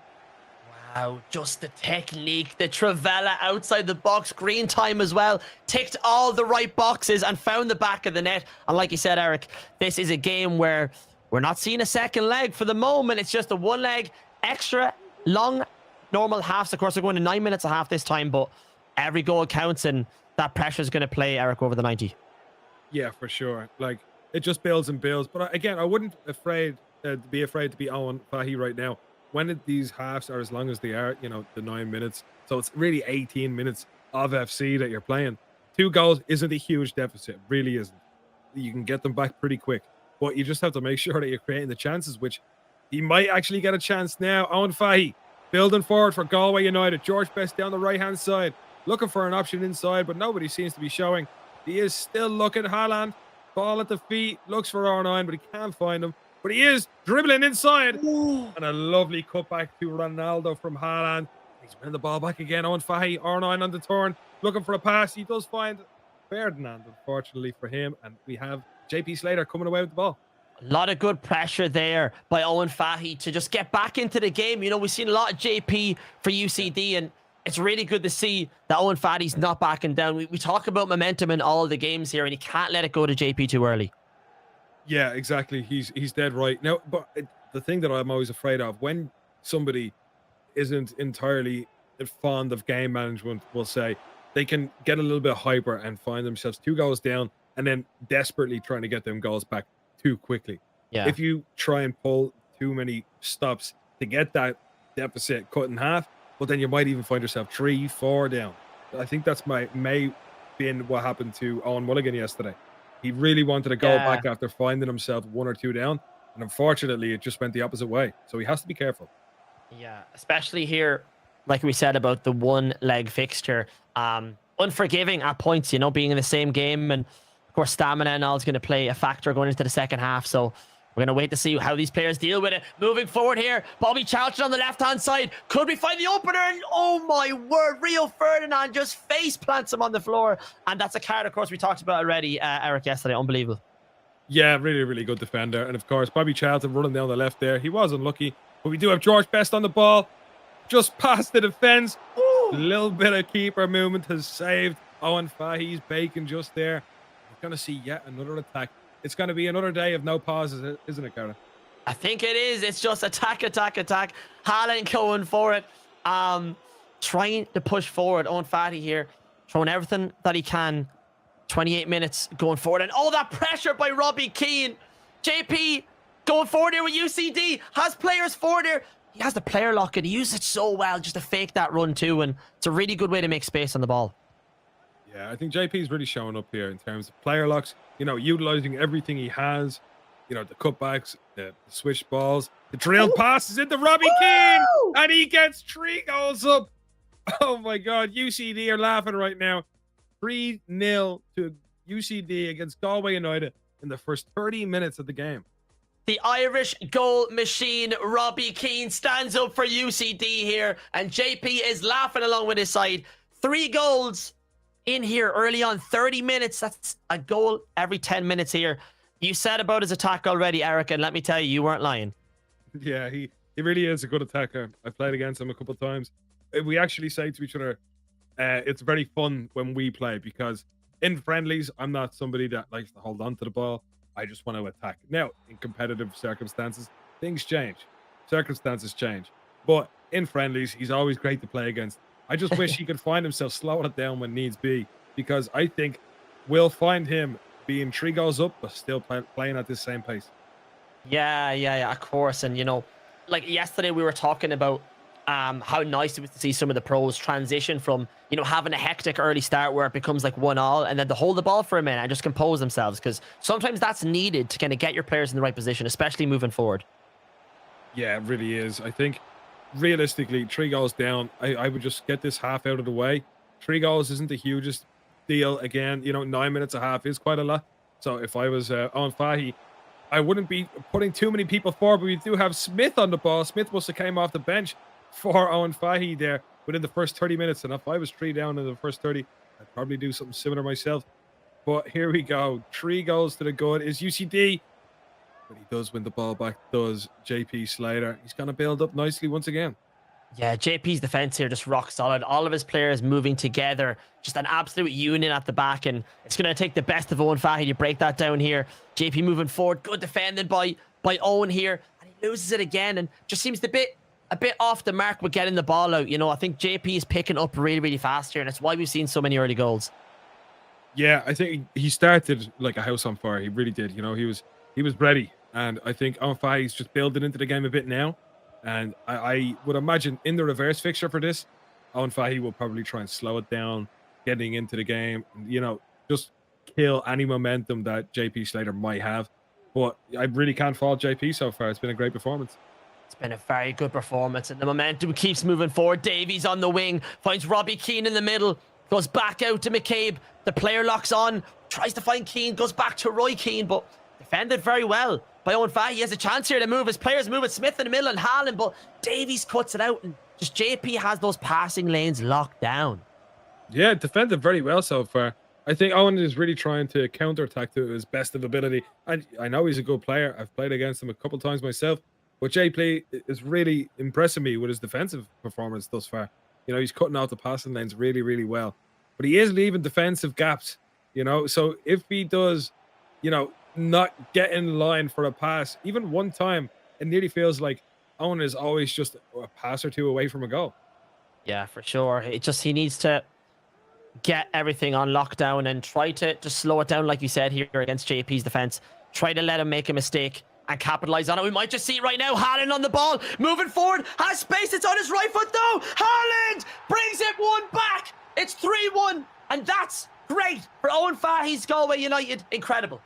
Wow, just the technique, the Travella outside the box, green time as well, ticked all the right boxes and found the back of the net. And like you said, Eric, this is a game where we're not seeing a second leg for the moment. It's just a one leg, extra long, normal halves. Of course, we're going to 9 minutes a half this time, but every goal counts and that pressure is going to play, Eric, over the 90. Yeah, for sure. Like, it just builds and builds. But again, I wouldn't be afraid to be Owen Fahy right now. When these halves are as long as they are, the 9 minutes. So it's really 18 minutes of FC that you're playing. 2 goals isn't a huge deficit. It really isn't. You can get them back pretty quick. But you just have to make sure that you're creating the chances, which he might actually get a chance now. Owen Fahy building forward for Galway United. George Best down the right-hand side. Looking for an option inside, but nobody seems to be showing. He is still looking. Haaland, ball at the feet. Looks for R9, but he can't find him. But he is dribbling inside. Ooh. And a lovely cutback to Ronaldo from Haaland. He's winning the ball back again. Owen Fahy, R9 on the turn, looking for a pass. He does find Ferdinand, unfortunately for him. And we have JP Slater coming away with the ball. A lot of good pressure there by Owen Fahy to just get back into the game. We've seen a lot of JP for UCD, and it's really good to see that Owen Fahy's not backing down. We talk about momentum in all of the games here, and he can't let it go to JP too early. Yeah, exactly. He's dead right. Now, but the thing that I'm always afraid of, when somebody isn't entirely fond of game management, we'll say, they can get a little bit hyper and find themselves 2 goals down and then desperately trying to get them goals back too quickly. Yeah. If you try and pull too many stops to get that deficit cut in half, well, then you might even find yourself 3, 4 down. I think that's may been what happened to Owen Mulligan yesterday. He really wanted to go back after finding himself 1 or 2 down. And unfortunately, it just went the opposite way. So he has to be careful. Yeah, especially here, like we said about the one leg fixture. Unforgiving at points, being in the same game. And of course, stamina and all is going to play a factor going into the second half. So we're going to wait to see how these players deal with it. Moving forward here, Bobby Charlton on the left-hand side. Could we find the opener? And oh my word, Rio Ferdinand just face plants him on the floor. And that's a card, of course, we talked about already, Eric, yesterday. Unbelievable. Yeah, really, really good defender. And of course, Bobby Charlton running down the left there. He was unlucky. But we do have George Best on the ball. Just past the defense. A little bit of keeper movement has saved Owen Fahy's bacon just there. We're going to see yet another attack. It's going to be another day of no pauses, isn't it, Gareth? I think it is. It's just attack, attack, attack. Haaland going for it. Trying to push forward. Owen Fahy here, throwing everything that he can. 28 minutes going forward. And that pressure by Robbie Keane. JP going forward here with UCD. Has players forward here. He has the player lock and he used it so well just to fake that run too. And it's a really good way to make space on the ball. Yeah, I think JP is really showing up here in terms of player locks, utilizing everything he has, the cutbacks, the switch balls, the drilled passes into Robbie Keane, and he gets 3 goals up. Oh my God, UCD are laughing right now. 3-0 to UCD against Galway United in the first 30 minutes of the game. The Irish goal machine, Robbie Keane, stands up for UCD here, and JP is laughing along with his side. 3 goals in here early on, 30 minutes. That's a goal every 10 minutes here. You said about his attack already, Eric, and let me tell you, you weren't lying. Yeah, he really is a good attacker. I've played against him a couple of times. We actually say to each other, it's very fun when we play, because in friendlies, I'm not somebody that likes to hold on to the ball. I just want to attack. Now, in competitive circumstances, things change. Circumstances change. But in friendlies, he's always great to play against. I just wish he could find himself slowing it down when needs be, because I think we'll find him being 3 goals up, but still playing at this same pace. Yeah, of course. And, like yesterday we were talking about how nice it was to see some of the pros transition from, having a hectic early start where it becomes like 1-1 and then to hold the ball for a minute and just compose themselves, because sometimes that's needed to kind of get your players in the right position, especially moving forward. Yeah, it really is. I think realistically, 3 goals down, I would just get this half out of the way. 3 goals isn't the hugest deal. Again, 9 minutes a half is quite a lot. So if I was on Fahy, I wouldn't be putting too many people forward, but we do have Smith on the ball. Smith must have came off the bench for Owen Fahy there within the first 30 minutes. And if I was 3 down in the first 30, I'd probably do something similar myself. But here we go. 3 goals to the good is UCD. But he does win the ball back, does JP Slater. He's going to build up nicely once again. Yeah, JP's defense here just rock solid. All of his players moving together, just an absolute unit at the back, and it's going to take the best of Owen Fahy to break that down here. JP moving forward, good defending by Owen here, and he loses it again, and just seems a bit off the mark with getting the ball out. You know, I think JP is picking up really fast here, and it's why we've seen so many early goals. Yeah, I think he started like a house on fire. He really did. You know, he was ready, and I think Owen Fahy's just building into the game a bit now. And I would imagine in the reverse fixture for this, Owen Fahy will probably try and slow it down, getting into the game, you know, just kill any momentum that JP Slater might have. But I really can't fault JP so far. It's been a great performance. It's been a very good performance, and the momentum keeps moving forward. Davies on the wing, finds Robbie Keane in the middle, goes back out to McCabe. The player locks on, tries to find Keane, goes back to Roy Keane, but defended very well by Owen Fahy. He has a chance here to move. His players move with Smith in the middle and Haaland, but Davies cuts it out, and just JP has those passing lanes locked down. Yeah, defended very well so far. I think Owen is really trying to counterattack to his best of ability. And I know he's a good player. I've played against him a couple times myself. But JP is really impressing me with his defensive performance thus far. You know, he's cutting out the passing lanes really well. But he is leaving defensive gaps, you know. So if he does, you know, not get in line for a pass, even one time, it nearly feels like Owen is always just a pass or two away from a goal. Yeah, for sure. He needs to get everything on lockdown and try to just slow it down, like you said here against JP's defense. Try to let him make a mistake and capitalize on it. We might just see it right now. Haaland on the ball, moving forward, has space. It's on his right foot though. Haaland brings it one back. It's 3-1, and that's great for Owen Fahy's Galway United. Incredible.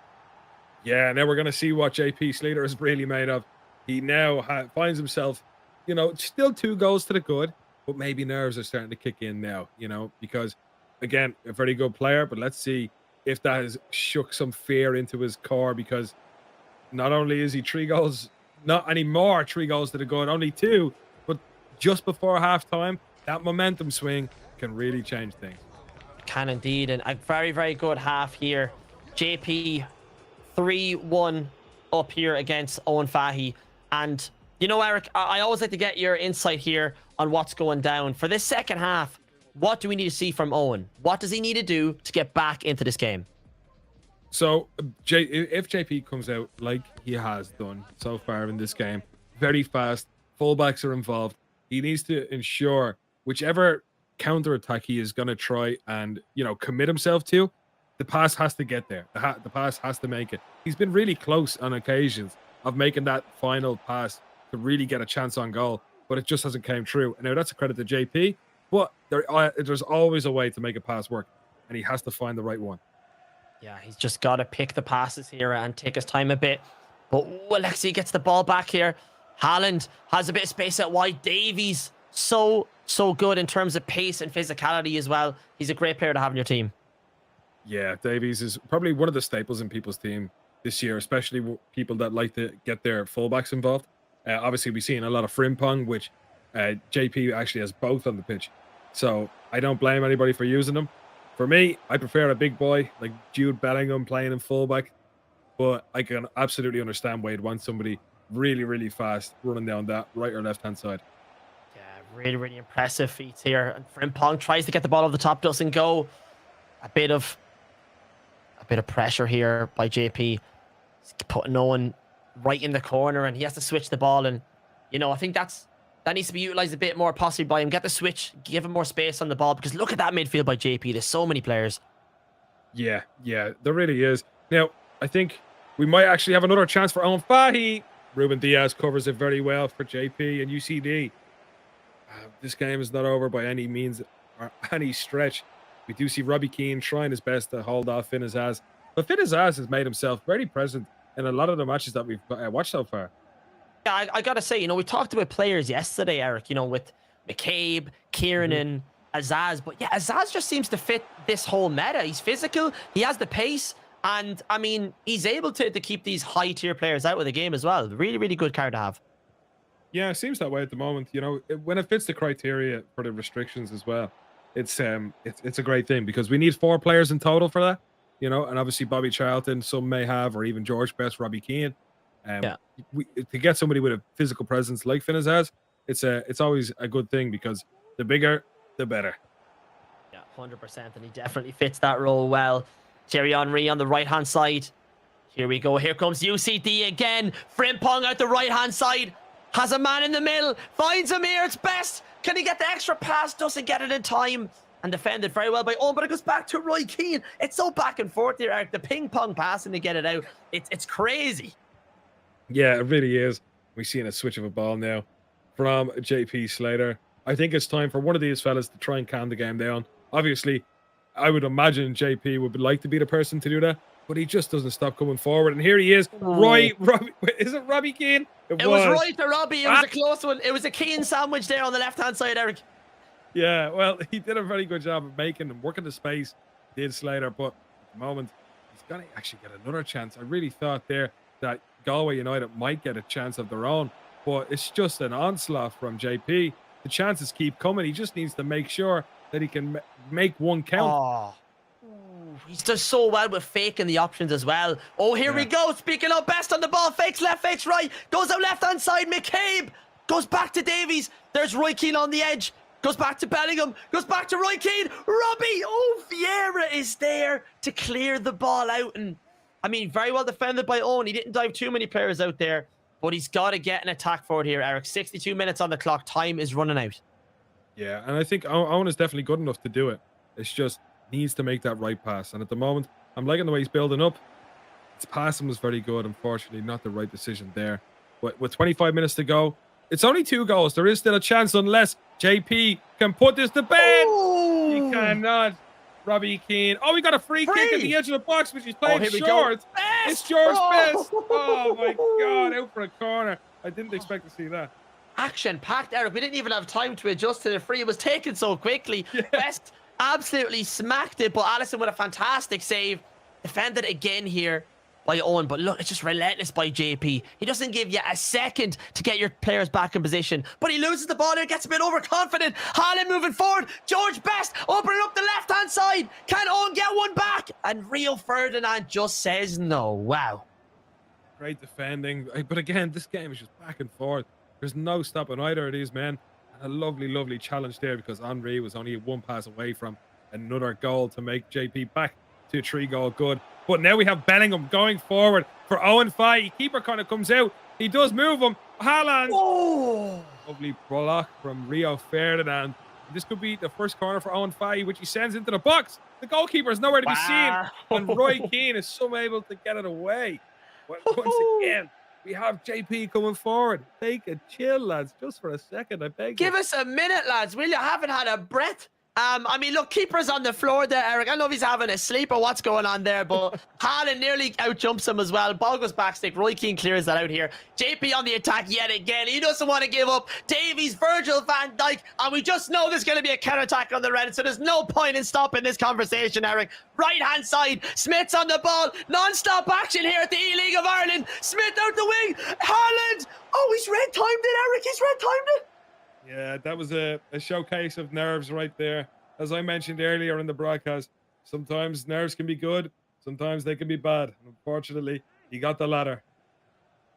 Yeah, now we're going to see what JP Slater is really made of. He now finds himself, you know, still 2 goals to the good, but maybe nerves are starting to kick in now, you know, because, again, a very good player, but let's see if that has shook some fear into his core, because not only is he 3 goals, not anymore 3 goals to the good, only 2, but just before halftime, that momentum swing can really change things. Can indeed, and a very good half here. JP 3-1 up here against Owen Fahy. And, you know, Eric, I always like to get your insight here on what's going down. For this second half, what do we need to see from Owen? What does he need to do to get back into this game? So, if JP comes out like he has done so far in this game, very fast, fullbacks are involved, he needs to ensure whichever counter-attack he is going to try and, you know, commit himself to, the pass has to get there. The pass has to make it. He's been really close on occasions of making that final pass to really get a chance on goal, but it just hasn't came true. Now, that's a credit to JP, but there's always a way to make a pass work, and he has to find the right one. Yeah, he's just got to pick the passes here and take his time a bit. But Alexi gets the ball back here. Haaland has a bit of space out wide. Davies, so good in terms of pace and physicality as well. He's a great player to have in your team. Yeah, Davies is probably one of the staples in people's team this year, especially people that like to get their fullbacks involved. Obviously, we've seen a lot of Frimpong, which JP actually has both on the pitch. So I don't blame anybody for using them. For me, I prefer a big boy like Jude Bellingham playing in fullback. But I can absolutely understand why you'd want somebody really fast running down that right or left-hand side. Yeah, really impressive feats here. And Frimpong tries to get the ball over the top, doesn't go. A bit of pressure here by JP. He's putting Owen right in the corner, and he has to switch the ball. And, you know, I think that needs to be utilized a bit more possibly by him. Get the switch, give him more space on the ball, because look at that midfield by JP. There's so many players. Yeah, there really is. Now, I think we might actually have another chance for Owen Fahy. Ruben Diaz covers it very well for JP and UCD. This game is not over by any means or any stretch. We do see Robbie Keane trying his best to hold off Finn Azaz. But Finn Azaz has made himself very present in a lot of the matches that we've watched so far. Yeah, I got to say, you know, we talked about players yesterday, Eric, you know, with McCabe, Kieran, Azaz. But yeah, Azaz just seems to fit this whole meta. He's physical, he has the pace, And I mean, he's able to keep these high tier players out of the game as well. Really, really good card to have. Yeah, it seems that way at the moment. When it fits the criteria for the restrictions as well, it's a great thing because we need 4 players in total for that. And obviously Bobby Charlton, some may have, or even George Best, Robbie Keane. Yeah. To get somebody with a physical presence like Finn's has, it's always a good thing because the bigger, the better. Yeah, 100%, and he definitely fits that role well. Thierry Henry on the right-hand side. Here we go. Here comes UCD again. Frimpong out the right-hand side. Has a man in the middle. Finds him here. It's Best. Can he get the extra pass? Doesn't get it in time. And defended very well by Owen, but it goes back to Roy Keane. It's so back and forth here, Eric. The ping-pong passing to get it out. It's crazy. Yeah, it really is. We've seen a switch of a ball now from JP Slater. I think it's time for one of these fellas to try and calm the game down. Obviously, I would imagine JP would like to be the person to do that, but he just doesn't stop coming forward. And here he is. Robbie, is it Robbie Keane? It was Roy to Robbie. It was a close one. It was a Keane sandwich there on the left-hand side, Eric. Yeah, well, he did a very good job of making and working the space, did Slater, but at the moment, he's going to actually get another chance. I really thought there that Galway United might get a chance of their own, but it's just an onslaught from JP. The chances keep coming. He just needs to make sure that he can make one count. Oh. He's does so well with faking the options as well. Oh, here we go. Speaking of Best on the ball. Fakes left, fakes right. Goes out left-hand side. McCabe goes back to Davies. There's Roy Keane on the edge. Goes back to Bellingham. Goes back to Roy Keane. Robbie. Oh, Vieira is there to clear the ball out. And, I mean, very well defended by Owen. He didn't dive too many players out there. But he's got to get an attack forward here, Eric. 62 minutes on the clock. Time is running out. Yeah, and I think Owen is definitely good enough to do it. It's just needs to make that right pass. And at the moment, I'm liking the way he's building up. His passing was very good. Unfortunately, not the right decision there. But with 25 minutes to go, it's only 2 goals. There is still a chance unless JP can put this to bed. Ooh. He cannot. Robbie Keane. Oh, we got a free kick at the edge of the box, which he's playing short. It's George Best. Oh, my God. Out for a corner. I didn't expect to see that. Action-packed, Eric. We didn't even have time to adjust to the free. It was taken so quickly. Yeah. Best absolutely smacked it, but Allison with a fantastic save. Defended again here by Owen, but look, it's just relentless by JP. He doesn't give you a second to get your players back in position, but he loses the ball and gets a bit overconfident. Haaland moving forward. George Best opening up the left-hand side. Can Owen get one back? And Rio Ferdinand just says no. Wow. Great defending. But again, this game is just back and forth. There's no stopping either of these men. And a lovely, lovely challenge there because Henry was only 1 pass away from another goal to make JP back to a 3-goal good. But now we have Bellingham going forward for Owen Fahey. Keeper kind of comes out. He does move him. Haaland. Oh. Lovely block from Rio Ferdinand. This could be the first corner for Owen Fahey, which he sends into the box. The goalkeeper is nowhere to be seen. And Roy Keane is somehow able to get it away. But once again, we have JP coming forward. Take a chill, lads, just for a second. I beg you. Give us a minute, lads. Will you? Haven't had a breath. I mean, look, keeper's on the floor there, Eric. I don't know if he's having a sleep or what's going on there, but Haaland nearly outjumps him as well. Ball goes back stick. Roy Keane clears that out here. JP on the attack yet again. He doesn't want to give up. Davies, Virgil van Dijk, and we just know there's going to be a counter-attack on the red, so there's no point in stopping this conversation, Eric. Right-hand side, Smith's on the ball. Non-stop action here at the eLeague of Ireland. Smith out the wing. Haaland. Oh, he's red-timed it, Eric. He's red-timed it. Yeah, that was a showcase of nerves right there. As I mentioned earlier in the broadcast, sometimes nerves can be good, sometimes they can be bad. Unfortunately, he got the latter.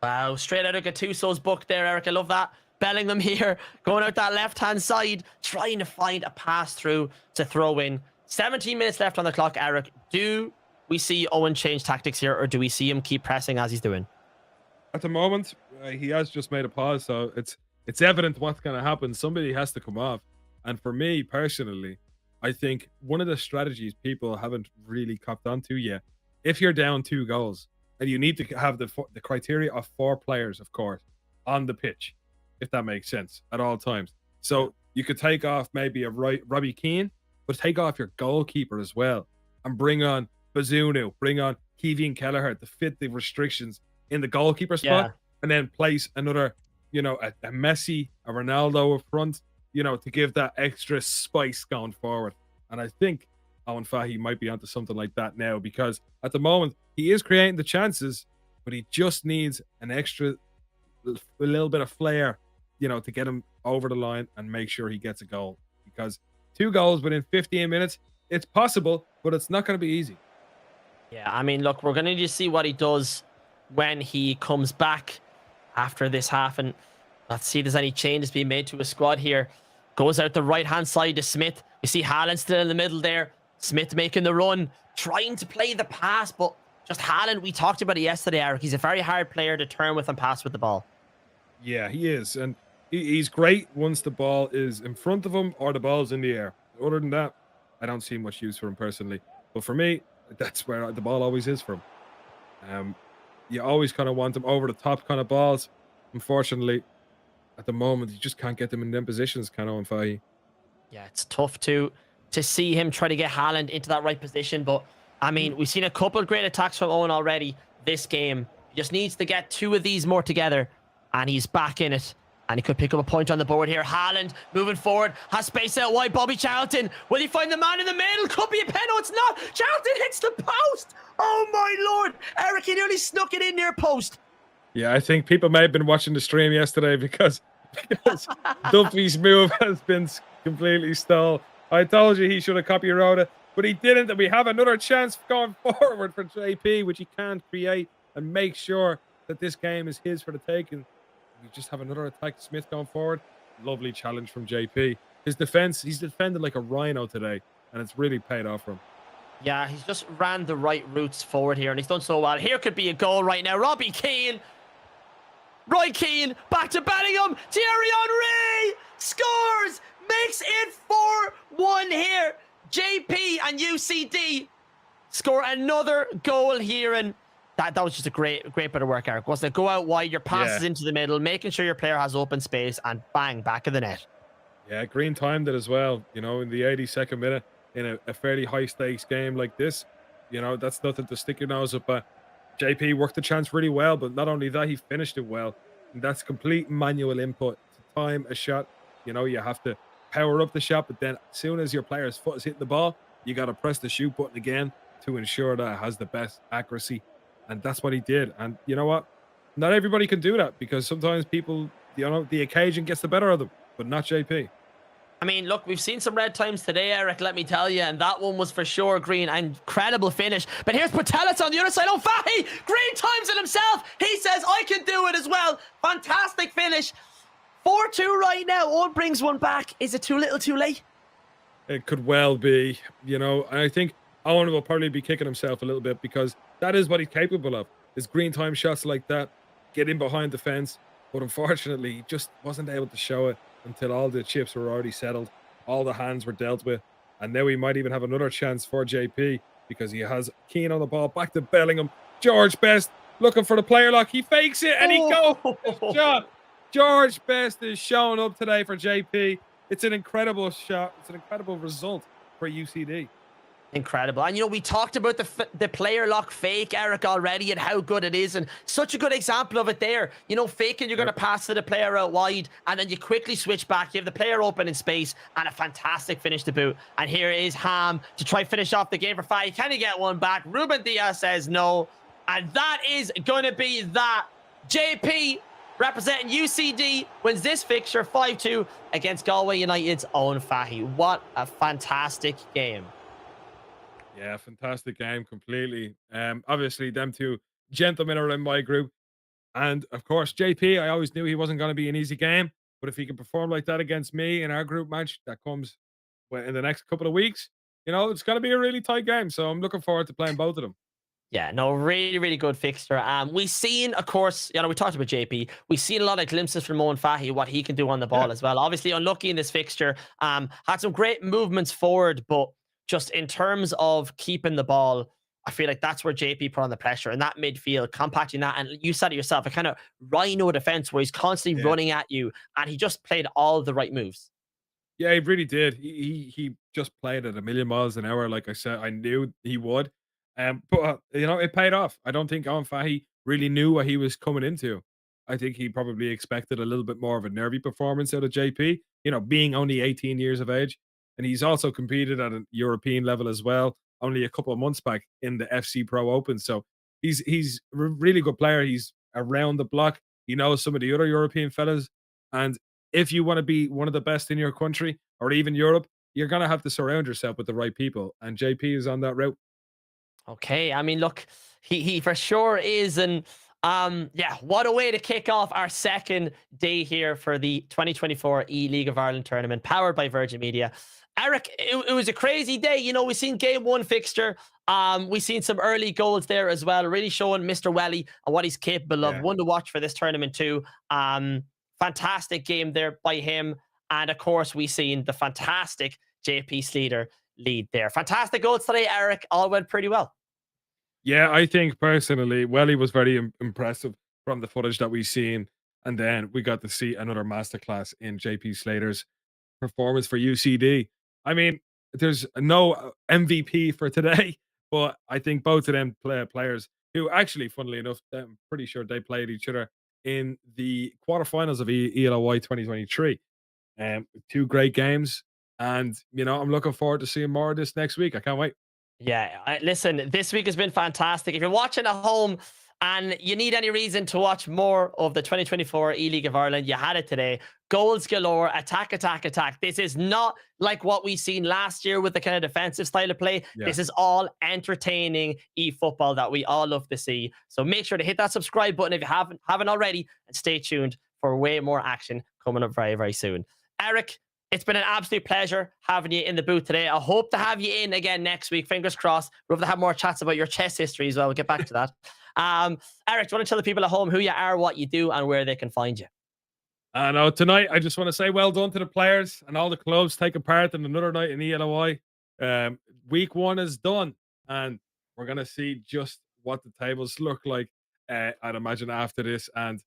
Wow, straight out of Gattuso's book there, Eric. I love that. Bellingham here, going out that left-hand side, trying to find a pass-through to throw in. 17 minutes left on the clock, Eric. Do we see Owen change tactics here, or do we see him keep pressing as he's doing? At the moment, he has just made a pause, so it's evident what's going to happen. Somebody has to come off. And for me, personally, I think one of the strategies people haven't really copped onto yet, if you're down 2 goals, and you need to have the criteria of 4 players, of course, on the pitch, if that makes sense, at all times. So you could take off maybe a Robbie Keane, but take off your goalkeeper as well, and bring on Bazunu, bring on Kevin Kelleher to fit the restrictions in the goalkeeper spot, and then place another, a Messi, a Ronaldo up front, to give that extra spice going forward. And I think Owen Fahy might be onto something like that now, because at the moment he is creating the chances, but he just needs an extra a little bit of flair, to get him over the line and make sure he gets a goal. Because 2 goals within 15 minutes, it's possible, but it's not going to be easy. Yeah, I mean, look, we're going to need to see what he does when he comes back after this half. And let's see if there's any changes being made to his squad here. Goes out the right-hand side to Smith. We see Haaland still in the middle there. Smith making the run, trying to play the pass, but just Haaland, we talked about it yesterday, Eric. He's a very hard player to turn with and pass with the ball. Yeah, he is. And he's great once the ball is in front of him or the ball's in the air. Other than that, I don't see much use for him personally. But for me, that's where the ball always is from. Um, you always kind of want them over the top kind of balls. Unfortunately, at the moment, you just can't get them in them positions, can Owen Fahy. Yeah, it's tough to see him try to get Haaland into that right position. But, I mean, we've seen a couple of great attacks from Owen already this game. He just needs to get 2 of these more together, and he's back in it. And he could pick up a point on the board here. Haaland moving forward, has space out wide. Bobby Charlton, will he find the man in the middle? Could be a pen. No, it's not. Charlton hits the post. Oh, my Lord. Eric, he nearly snuck it in near post. Yeah, I think people may have been watching the stream yesterday because Duffy's move has been completely stalled. I told you he should have copyrighted it, but he didn't. And we have another chance going forward for JP, which he can create and make sure that this game is his for the taking. We just have another attack. Smith going forward. Lovely challenge from JP. His defense, he's defended like a rhino today, and it's really paid off for him. Yeah, he's just ran the right routes forward here, and he's done so well. Here could be a goal right now. Robbie Keane. Roy Keane, back to Bellingham. Thierry Henry scores, makes it 4-1 here. JP and UCD score another goal here, and that was just a great bit of work, Eric. Was to go out wide, your passes into the middle, making sure your player has open space, and bang, back of the net. Yeah, Green timed it as well, in the 82nd minute in a fairly high-stakes game like this. That's nothing to stick your nose up at. JP worked the chance really well, but not only that, he finished it well. And that's complete manual input to time a shot. You have to power up the shot, but then as soon as your player's foot is hitting the ball, you got to press the shoot button again to ensure that it has the best accuracy. And that's what he did. And you know what? Not everybody can do that, because sometimes people, the occasion gets the better of them, but not JP. I mean, look, we've seen some red times today, Eric, let me tell you, and that one was for sure green. Incredible finish. But here's Portelis on the other side. Oh, Fahy! Green times it himself. He says, I can do it as well. Fantastic finish. 4-2 right now. Owen brings one back. Is it too little, too late? It could well be, and I think Owen will probably be kicking himself a little bit, because that is what he's capable of. His green time shots like that, get in behind the fence. But unfortunately, he just wasn't able to show it until all the chips were already settled. All the hands were dealt with. And now we might even have another chance for JP, because he has Keane on the ball. Back to Bellingham. George Best looking for the player lock. He fakes it and he goes. Shot. George Best is showing up today for JP. It's an incredible shot. It's an incredible result for UCD. Incredible. And, we talked about the player lock fake, Eric, already, and how good it is. And such a good example of it there. Faking, you're going to pass to the player out wide, and then you quickly switch back. You have the player open in space, and a fantastic finish to boot. And here is Ham to try finish off the game for Fahy. Can he get one back? Ruben Diaz says no. And that is going to be that. JP, representing UCD, wins this fixture 5-2 against Galway United's Owen Fahy. What a fantastic game. Yeah, fantastic game completely. Obviously, them two gentlemen are in my group. And of course, JP, I always knew he wasn't going to be an easy game. But if he can perform like that against me in our group match that comes in the next couple of weeks, it's going to be a really tight game. So I'm looking forward to playing both of them. Yeah, no, really, really good fixture. We've seen, of course, we talked about JP. We've seen a lot of glimpses from Owen Fahy, what he can do on the ball as well. Obviously, unlucky in this fixture. Had some great movements forward, but just in terms of keeping the ball, I feel like that's where JP put on the pressure, and that midfield, compacting that. And you said it yourself, a kind of rhino defense where he's constantly running at you, and he just played all the right moves. Yeah, he really did. He just played at a million miles an hour. Like I said, I knew he would. But it paid off. I don't think Owen Fahy really knew what he was coming into. I think he probably expected a little bit more of a nervy performance out of JP, being only 18 years of age. and he's also competed at a European level as well. Only a couple of months back in the FC Pro Open, so he's a really good player. He's around the block. He knows some of the other European fellas, and if you want to be one of the best in your country or even Europe, you're gonna have to surround yourself with the right people, and JP is on that route. Okay, I mean, look, he for sure is, and yeah, what a way to kick off our second day here for the 2024 E-League of Ireland tournament, powered by Virgin Media. Eric, it was a crazy day. You know, we've seen game one fixture. We've seen some early goals there as well, really showing Mr. Welly and what he's capable of. Yeah. One to watch for this tournament too. Fantastic game there by him, and of course, we seen the fantastic JP Sleater lead there. Fantastic goals today, Eric. All went pretty well. Yeah, I think personally, Welly was very impressive from the footage that we've seen. And then we got to see another masterclass in JP Slater's performance for UCD. I mean, there's no MVP for today, but I think both of them players who actually, funnily enough, I'm pretty sure they played each other in the quarterfinals of ELOI 2023. Two great games. And, you know, I'm looking forward to seeing more of this next week. I can't wait. Yeah, listen, this week has been fantastic. If you're watching at home and you need any reason to watch more of the 2024 E-League of Ireland, you had it today. Goals galore, attack, attack, attack. This is not like what we've seen last year with the kind of defensive style of play. Yeah. This is all entertaining e-football that we all love to see. So make sure to hit that subscribe button if you haven't already, and stay tuned for way more action coming up very, very soon. Eric, it's been an absolute pleasure having you in the booth today. I hope to have you in again next week. Fingers crossed. We'll have to have more chats about your chess history as well. We'll get back to that. Eric, do you want to tell the people at home who you are, what you do, and where they can find you? I know tonight, I just want to say well done to the players and all the clubs taking part in another night in ELOI. Week one is done, and we're going to see just what the tables look like, I'd imagine, after this. And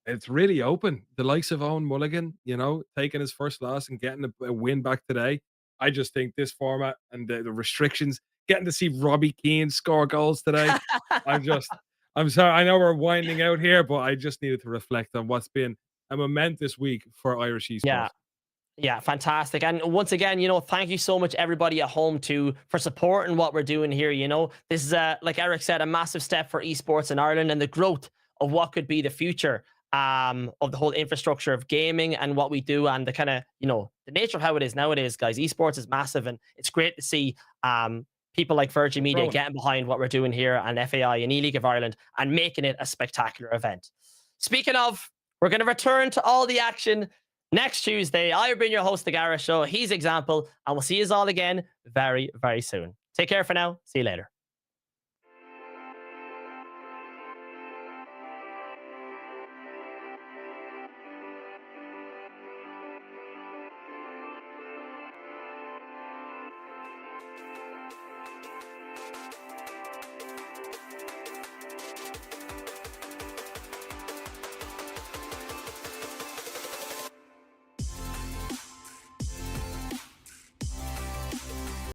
it's really open. The likes of Owen Mulligan, you know, taking his first loss and getting a win back today. I just think this format and the restrictions, getting to see Robbie Keane score goals today. I'm just, I'm sorry. I know we're winding out here, but I just needed to reflect on what's been a momentous week for Irish esports. Yeah. Yeah, fantastic. And once again, you know, thank you so much, everybody at home, too, for supporting what we're doing here. You know, this is, like Eric said, a massive step for esports in Ireland and the growth of what could be the future of the whole infrastructure of gaming and what we do, and the kind of, you know, the nature of how it is nowadays, guys. Esports is massive, and it's great to see people like Virgin Media getting behind what we're doing here and FAI and E-League of Ireland and making it a spectacular event. Speaking of, we're going to return to all the action next Tuesday. I've been your host, The Gareth Show. He's Example, and we'll see you all again very, very soon. Take care for now. See you later.